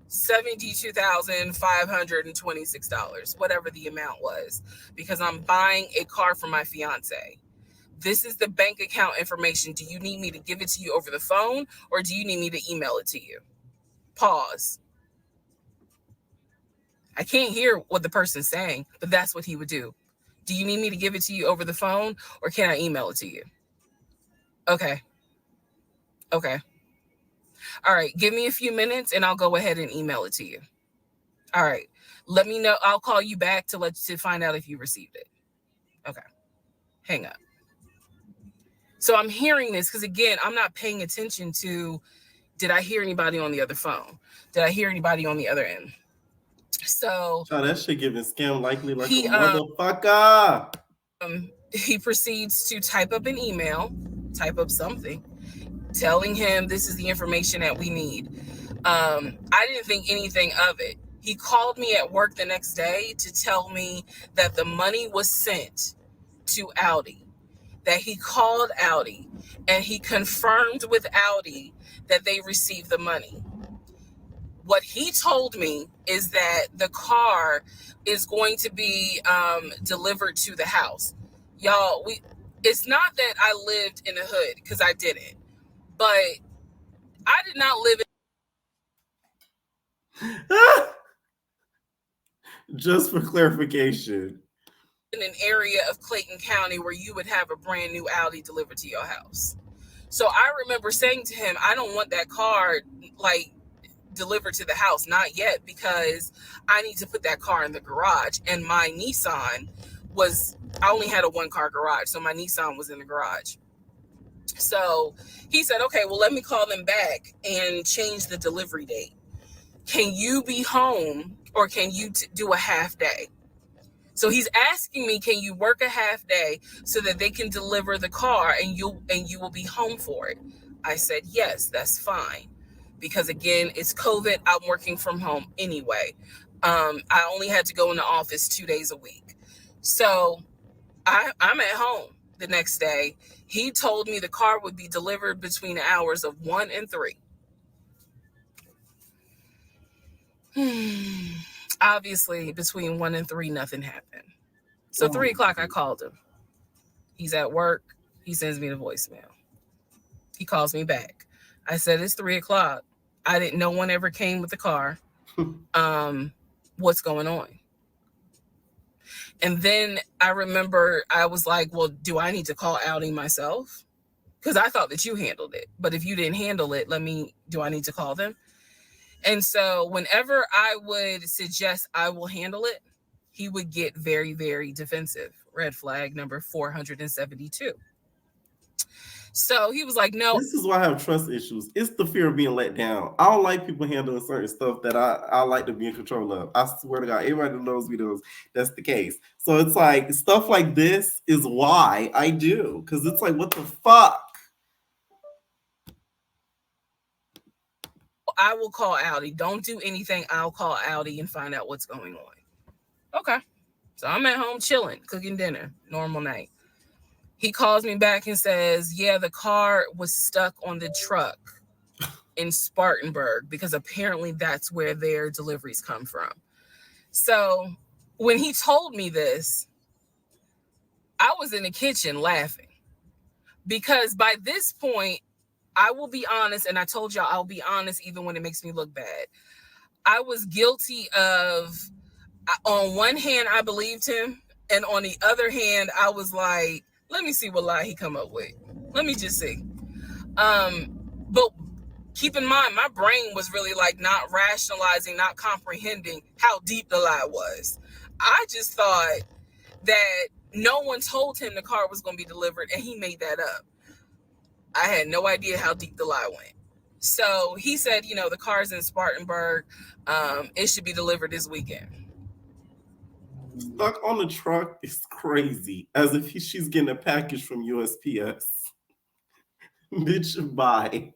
$72,526, whatever the amount was, because I'm buying a car for my fiance. This is the bank account information. Do you need me to give it to you over the phone, or do you need me to email it to you? Pause. I can't hear what the person's saying, but that's what he would do. Do you need me to give it to you over the phone, or can I email it to you? Okay. All right. Give me a few minutes and I'll go ahead and email it to you. All right. Let me know. I'll call you back to find out if you received it. Okay. Hang up. So I'm hearing this because, again, I'm not paying attention to, did I hear anybody on the other phone? Did I hear anybody on the other end? So that shit giving scam likely like a motherfucker. He proceeds to type up an email, type up something, telling him this is the information that we need. I didn't think anything of it. He called me at work the next day to tell me that the money was sent to Audi, that he called Audi and he confirmed with Audi that they received the money. What he told me is that the car is going to be delivered to the house. Y'all, it's not that I lived in the hood, because I didn't, but I did not live in just for clarification, in an area of Clayton County where you would have a brand new Audi delivered to your house. So I remember saying to him, I don't want that car delivered to the house, not yet, because I need to put that car in the garage. And my Nissan I only had a 1-car garage, so my Nissan was in the garage. So he said, okay, well, let me call them back and change the delivery date. Can you be home, or can you do a half day? So he's asking me, can you work a half day so that they can deliver the car and you will be home for it? I said, yes, that's fine. Because again, it's COVID. I'm working from home anyway. I only had to go in the office 2 days a week. So I'm at home the next day. He told me the car would be delivered between the hours of 1 and 3. Obviously, between 1 and 3, nothing happened. So 3 o'clock, I called him. He's at work. He sends me the voicemail. He calls me back. I said, it's 3 o'clock. No one ever came with the car. What's going on? And then I remember I was like, well, do I need to call Audi myself? Because I thought that you handled it. But if you didn't handle it, do I need to call them? And so whenever I would suggest I will handle it, he would get very, very defensive. red flag number 472. So he was like, no. This is why I have trust issues. It's the fear of being let down. I don't like people handling certain stuff that I like to be in control of. I swear to God, everybody that knows me knows that's the case. So it's like stuff like this is why I do. Because it's like, what the fuck? I will call Audi. Don't do anything. I'll call Audi and find out what's going on. Okay. So I'm at home chilling, cooking dinner, normal night. He calls me back and says, yeah, the car was stuck on the truck in Spartanburg because apparently that's where their deliveries come from. So when he told me this, I was in the kitchen laughing because by this point, I will be honest, and I told y'all I'll be honest even when it makes me look bad. I was guilty of, on one hand, I believed him, and on the other hand, I was like, let me see what lie he come up with. Let me just see. But keep in mind, my brain was really like not rationalizing, not comprehending how deep the lie was. I just thought that no one told him the car was going to be delivered, and he made that up. I had no idea how deep the lie went. So he said, the car's in Spartanburg. It should be delivered this weekend. Stuck on the truck is crazy. As if she's getting a package from USPS. Bitch, bye.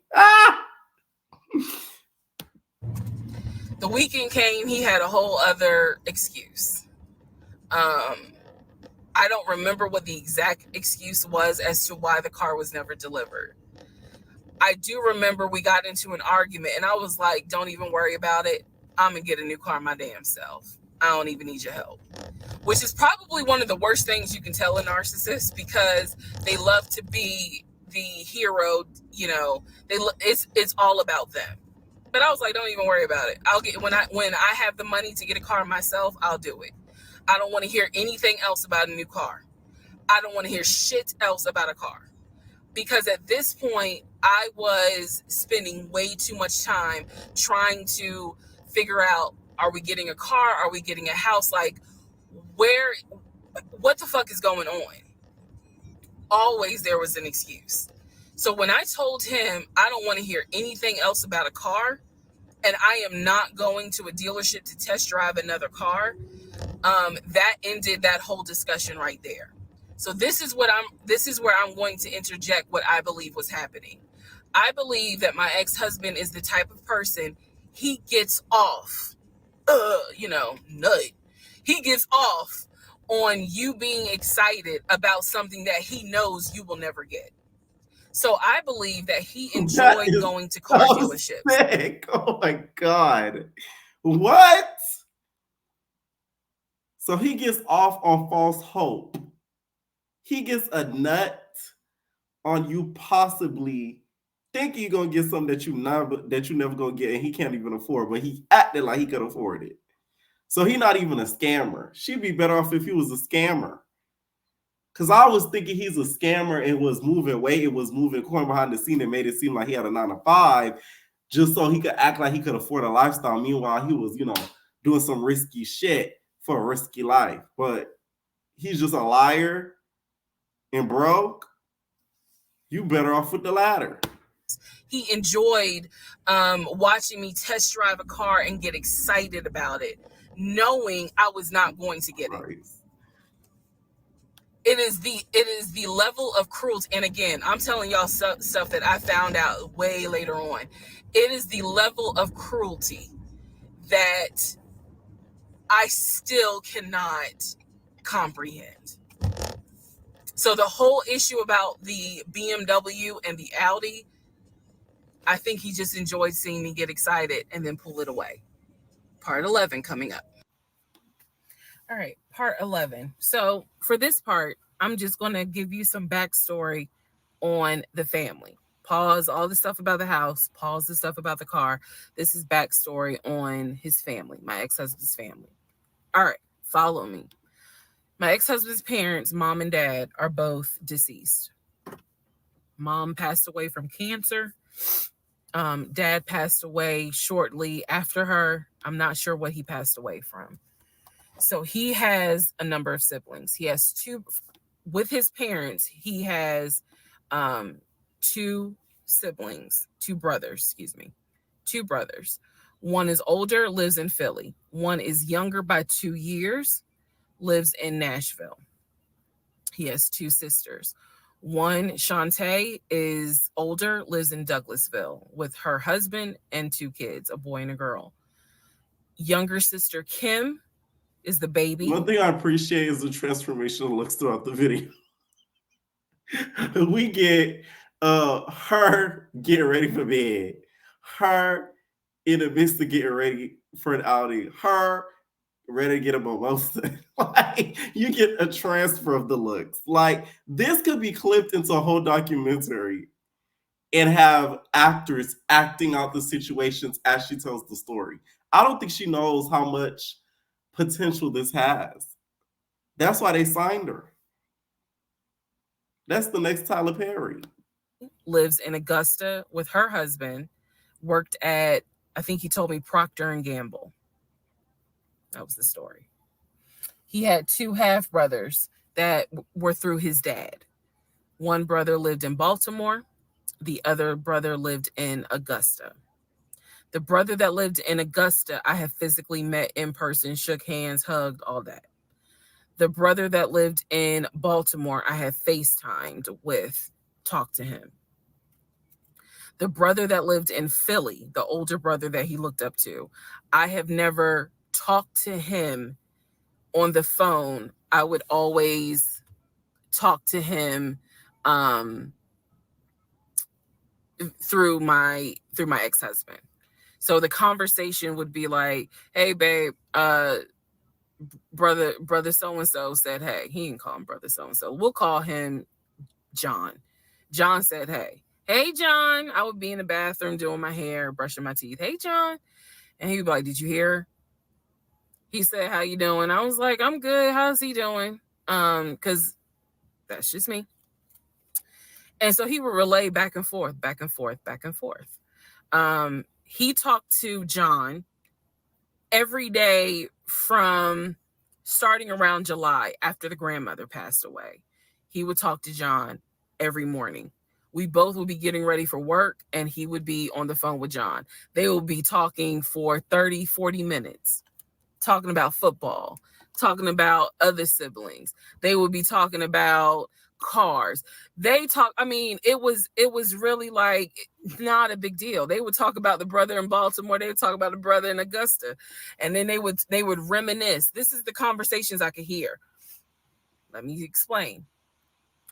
The weekend came, he had a whole other excuse. I don't remember what the exact excuse was as to why the car was never delivered. I do remember we got into an argument and I was like, don't even worry about it. I'm going to get a new car my damn self. I don't even need your help. Which is probably one of the worst things you can tell a narcissist because they love to be the hero, it's all about them. But I was like, don't even worry about it. I'll get when I have the money to get a car myself, I'll do it. I don't want to hear anything else about a new car. I don't want to hear shit else about a car. Because at this point, I was spending way too much time trying to figure out, are we getting a car? Are we getting a house? Like, what the fuck is going on? Always there was an excuse. So when I told him I don't want to hear anything else about a car, and I am not going to a dealership to test drive another car, that ended that whole discussion right there. So this is where I'm going to interject what I believe was happening. I believe that my ex-husband is the type of person, he gets off, nut. He gets off on you being excited about something that he knows you will never get. So I believe that he enjoyed going to car dealerships. Sick. Oh my God. What? So he gets off on false hope. He gets a nut on you possibly thinking you're gonna get something that you never gonna get, and he can't even afford, but he acted like he could afford it. So he's not even a scammer. She'd be better off if he was a scammer. Because I was thinking he's a scammer and was moving weight, it was moving coin behind the scene and made it seem like he had a 9-to-5 just so he could act like he could afford a lifestyle. Meanwhile, he was, doing some risky shit for a risky life. But he's just a liar and broke. You better off with the latter. He enjoyed watching me test drive a car and get excited about it, knowing I was not going to get it. It is the level of cruelty. And again, I'm telling y'all stuff that I found out way later on. It is the level of cruelty that I still cannot comprehend. So the whole issue about the BMW and the Audi, I think he just enjoyed seeing me get excited and then pull it away. Part 11 coming up. All right, part 11. So for this part, I'm just going to give you some backstory on the family. Pause all the stuff about the house. Pause the stuff about the car. This is backstory on his family, my ex-husband's family. All right, follow me. My ex-husband's parents, mom and dad, are both deceased. Mom passed away from cancer. Dad passed away shortly after her. I'm not sure what he passed away from. So he has a number of siblings. He has two with his parents. He has two siblings, two brothers, excuse me. Two brothers. One is older, lives in Philly. One is younger by 2 years, lives in Nashville. He has two sisters. One, Shantae, is older, lives in Douglasville with her husband and two kids, a boy and a girl. Younger sister, Kim, is the baby. One thing I appreciate is the transformational looks throughout the video. We get her getting ready for bed, her in the midst of getting ready for an outing, her ready to get a mimosa. Like, you get a transfer of the looks. Like, this could be clipped into a whole documentary and have actors acting out the situations as she tells the story. I don't think she knows how much potential this has. That's why they signed her. That's the next Tyler Perry. Lives in Augusta with her husband, worked at, I think he told me, Procter and Gamble. That was the story. He had two half brothers that were through his dad. One brother lived in Baltimore. The other brother lived in Augusta. The brother that lived in Augusta, I have physically met in person, shook hands, hugged, all that. The brother that lived in Baltimore, I have FaceTimed with, talked to him. The brother that lived in Philly, the older brother that he looked up to, I have never talked to him on the phone. I would always talk to him through my ex-husband. So the conversation would be like, "Hey, babe, brother so-and-so said, hey." He didn't call him brother so-and-so. We'll call him John. John said, hey. Hey, John. I would be in the bathroom doing my hair, brushing my teeth. Hey, John. And he would be like, did you hear? He said, how you doing? I was like, I'm good. How's he doing? Because that's just me. And so he would relay back and forth, back and forth, back and forth. He talked to John every day from starting around July after the grandmother passed away. He would talk to John every morning. We both would be getting ready for work and he would be on the phone with John. They would be talking for 30, 40 minutes, talking about football, talking about other siblings. They would be talking about cars. They talk, I mean, it was really like not a big deal. They would talk about the brother in Baltimore, they would talk about the brother in Augusta, and then they would reminisce. This is the conversations I could hear. Let me explain.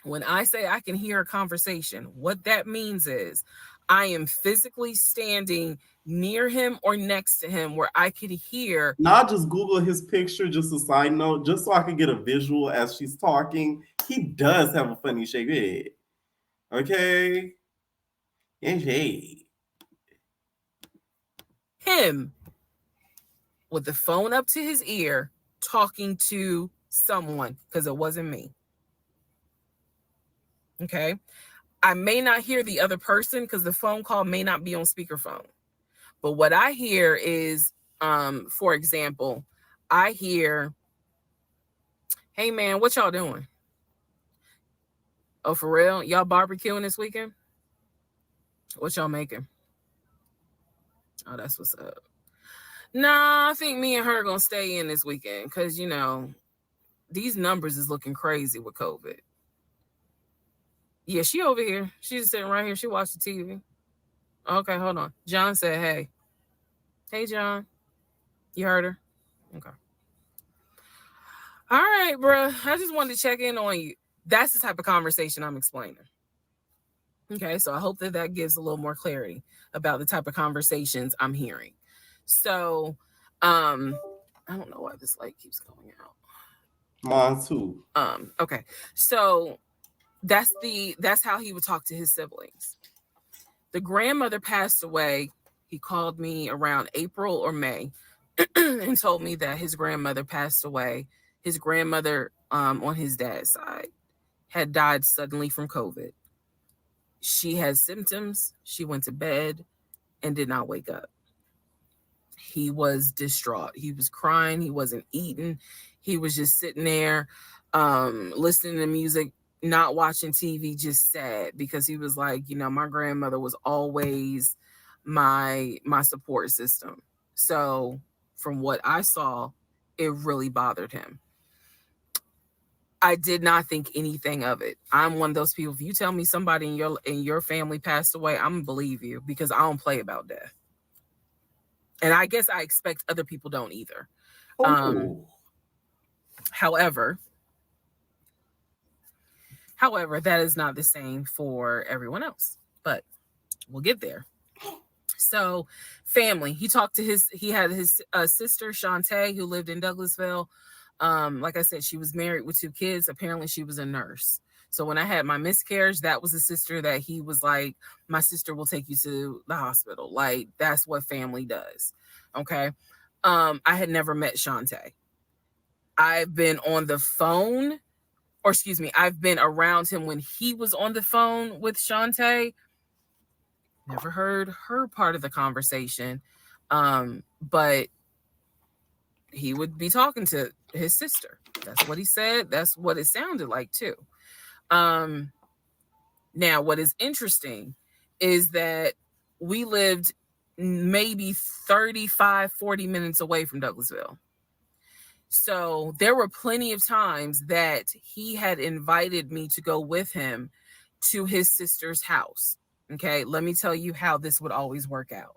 When I say I can hear a conversation, what that means is I am physically standing near him or next to him where I could hear. Not just Google his picture, just a side note, just so I can get a visual as she's talking. He does have a funny shaped head. Okay? Hey. Him with the phone up to his ear talking to someone, because it wasn't me. Okay? I may not hear the other person because the phone call may not be on speakerphone. But what I hear is, for example, I hear, hey man, what y'all doing? Oh, for real? Y'all barbecuing this weekend? What y'all making? Oh, that's what's up. Nah, I think me and her gonna stay in this weekend because, you know, these numbers is looking crazy with COVID. Yeah, she over here. She's sitting right here. She watched the TV. Okay, hold on. John said, hey. Hey, John. You heard her? Okay. All right, bro. I just wanted to check in on you. That's the type of conversation I'm explaining. Okay, so I hope that gives a little more clarity about the type of conversations I'm hearing. So, I don't know why this light keeps going out. Mine too. Okay. So that's how he would talk to his siblings. The grandmother passed away. He called me around April or May and told me that his grandmother passed away. His grandmother, on his dad's side, had died suddenly from COVID. She had symptoms. She went to bed and did not wake up. He was distraught. He was crying. He wasn't eating. He was just sitting there, listening to music, not watching TV, just sad because he was like, my grandmother was always my support system. So from what I saw, it really bothered him. I did not think anything of it. I'm one of those people. If you tell me somebody in your family passed away, I'm gonna believe you because I don't play about death. And I guess I expect other people don't either. Oh. However, that is not the same for everyone else. But we'll get there. So, family. He had his sister Shantae, who lived in Douglasville. Like I said, she was married with 2 kids. Apparently, she was a nurse. So when I had my miscarriage, that was the sister that he was like, my sister will take you to the hospital. Like, that's what family does. Okay. I had never met Shantae. I've been on the phone, or excuse me, I've been around him when he was on the phone with Shantae. Never heard her part of the conversation. But he would be talking to his sister. That's what he said. That's what it sounded like too. Now, what is interesting is that we lived maybe 35, 40 minutes away from Douglasville. So there were plenty of times that he had invited me to go with him to his sister's house. Okay, let me tell you how this would always work out.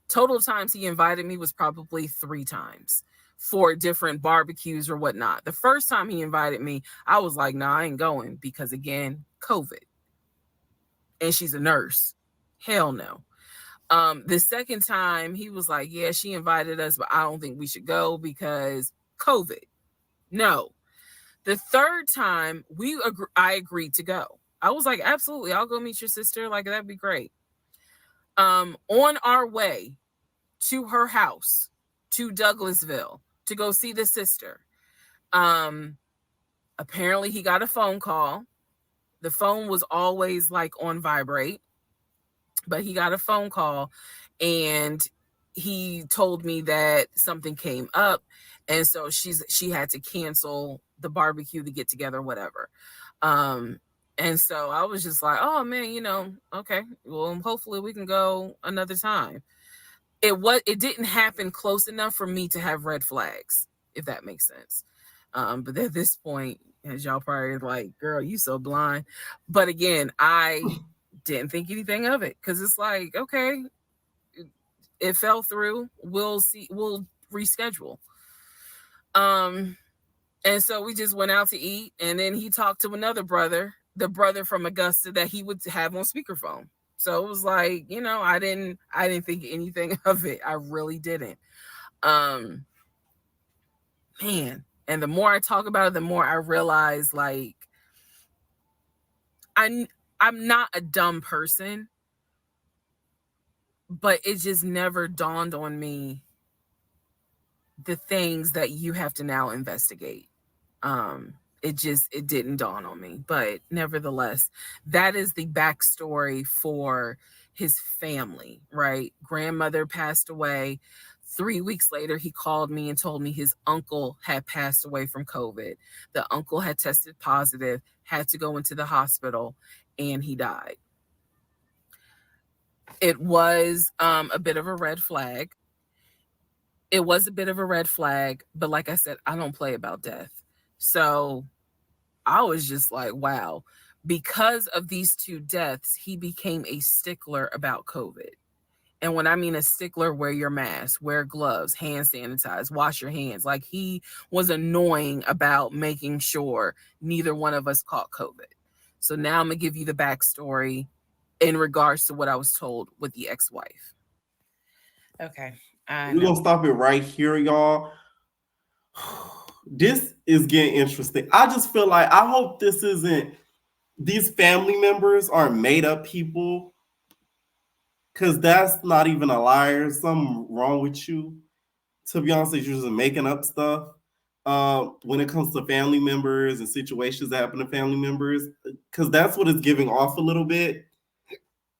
Total times he invited me was probably 3 times for different barbecues or whatnot. The first time he invited me, I was like, nah, I ain't going because, again, COVID. And she's a nurse. Hell no. The second time he was like, yeah, she invited us, but I don't think we should go because COVID. No. The third time I agreed to go. I was like, absolutely, I'll go meet your sister. Like, that'd be great. On our way to her house, to Douglasville, to go see the sister, apparently he got a phone call. The phone was always like on vibrate, but he got a phone call and he told me that something came up, and so she had to cancel the barbecue, to get together, whatever. And so I was just like, oh man, okay, well, hopefully we can go another time. It didn't happen close enough for me to have red flags, if that makes sense. But at this point, as y'all probably like, girl, you so blind. But again, I didn't think anything of it because it's like, okay, it fell through. We'll see. We'll reschedule. And so we just went out to eat, and then he talked to another brother, the brother from Augusta that he would have on speakerphone. So it was like, I didn't think anything of it. I really didn't. Man, and the more I talk about it, the more I realize, like, I'm not a dumb person, but it just never dawned on me the things that you have to now investigate. It didn't dawn on me, but nevertheless, that is the backstory for his family, right? Grandmother passed away. 3 weeks later, he called me and told me his uncle had passed away from COVID. The uncle had tested positive, had to go into the hospital, and he died. It was a bit of a red flag. It was a bit of a red flag, but like I said, I don't play about death. So I was just like, wow. Because of these 2 deaths, he became a stickler about COVID. And when I mean a stickler, wear your mask, wear gloves, hand sanitize, wash your hands. Like, he was annoying about making sure neither one of us caught COVID. So now I'm going to give you the backstory in regards to what I was told with the ex-wife. Okay. We're going to stop it right here, y'all. This is getting interesting. I just feel like, I hope these family members aren't made up people, because that's not even a liar. Something wrong with you. To be honest, you're just making up stuff. When it comes to family members and situations that happen to family members, because that's what it's giving off a little bit,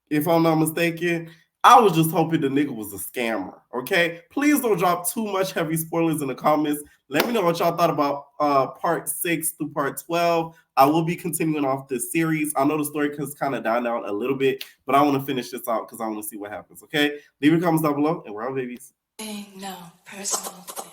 if I'm not mistaken. I was just hoping the nigga was a scammer, okay? Please don't drop too much heavy spoilers in the comments. Let me know what y'all thought about part 6 through part 12. I will be continuing off this series. I know the story has kind of died out a little bit, but I want to finish this out because I want to see what happens, okay? Leave your comments down below, and we're out, babies. No personal thing.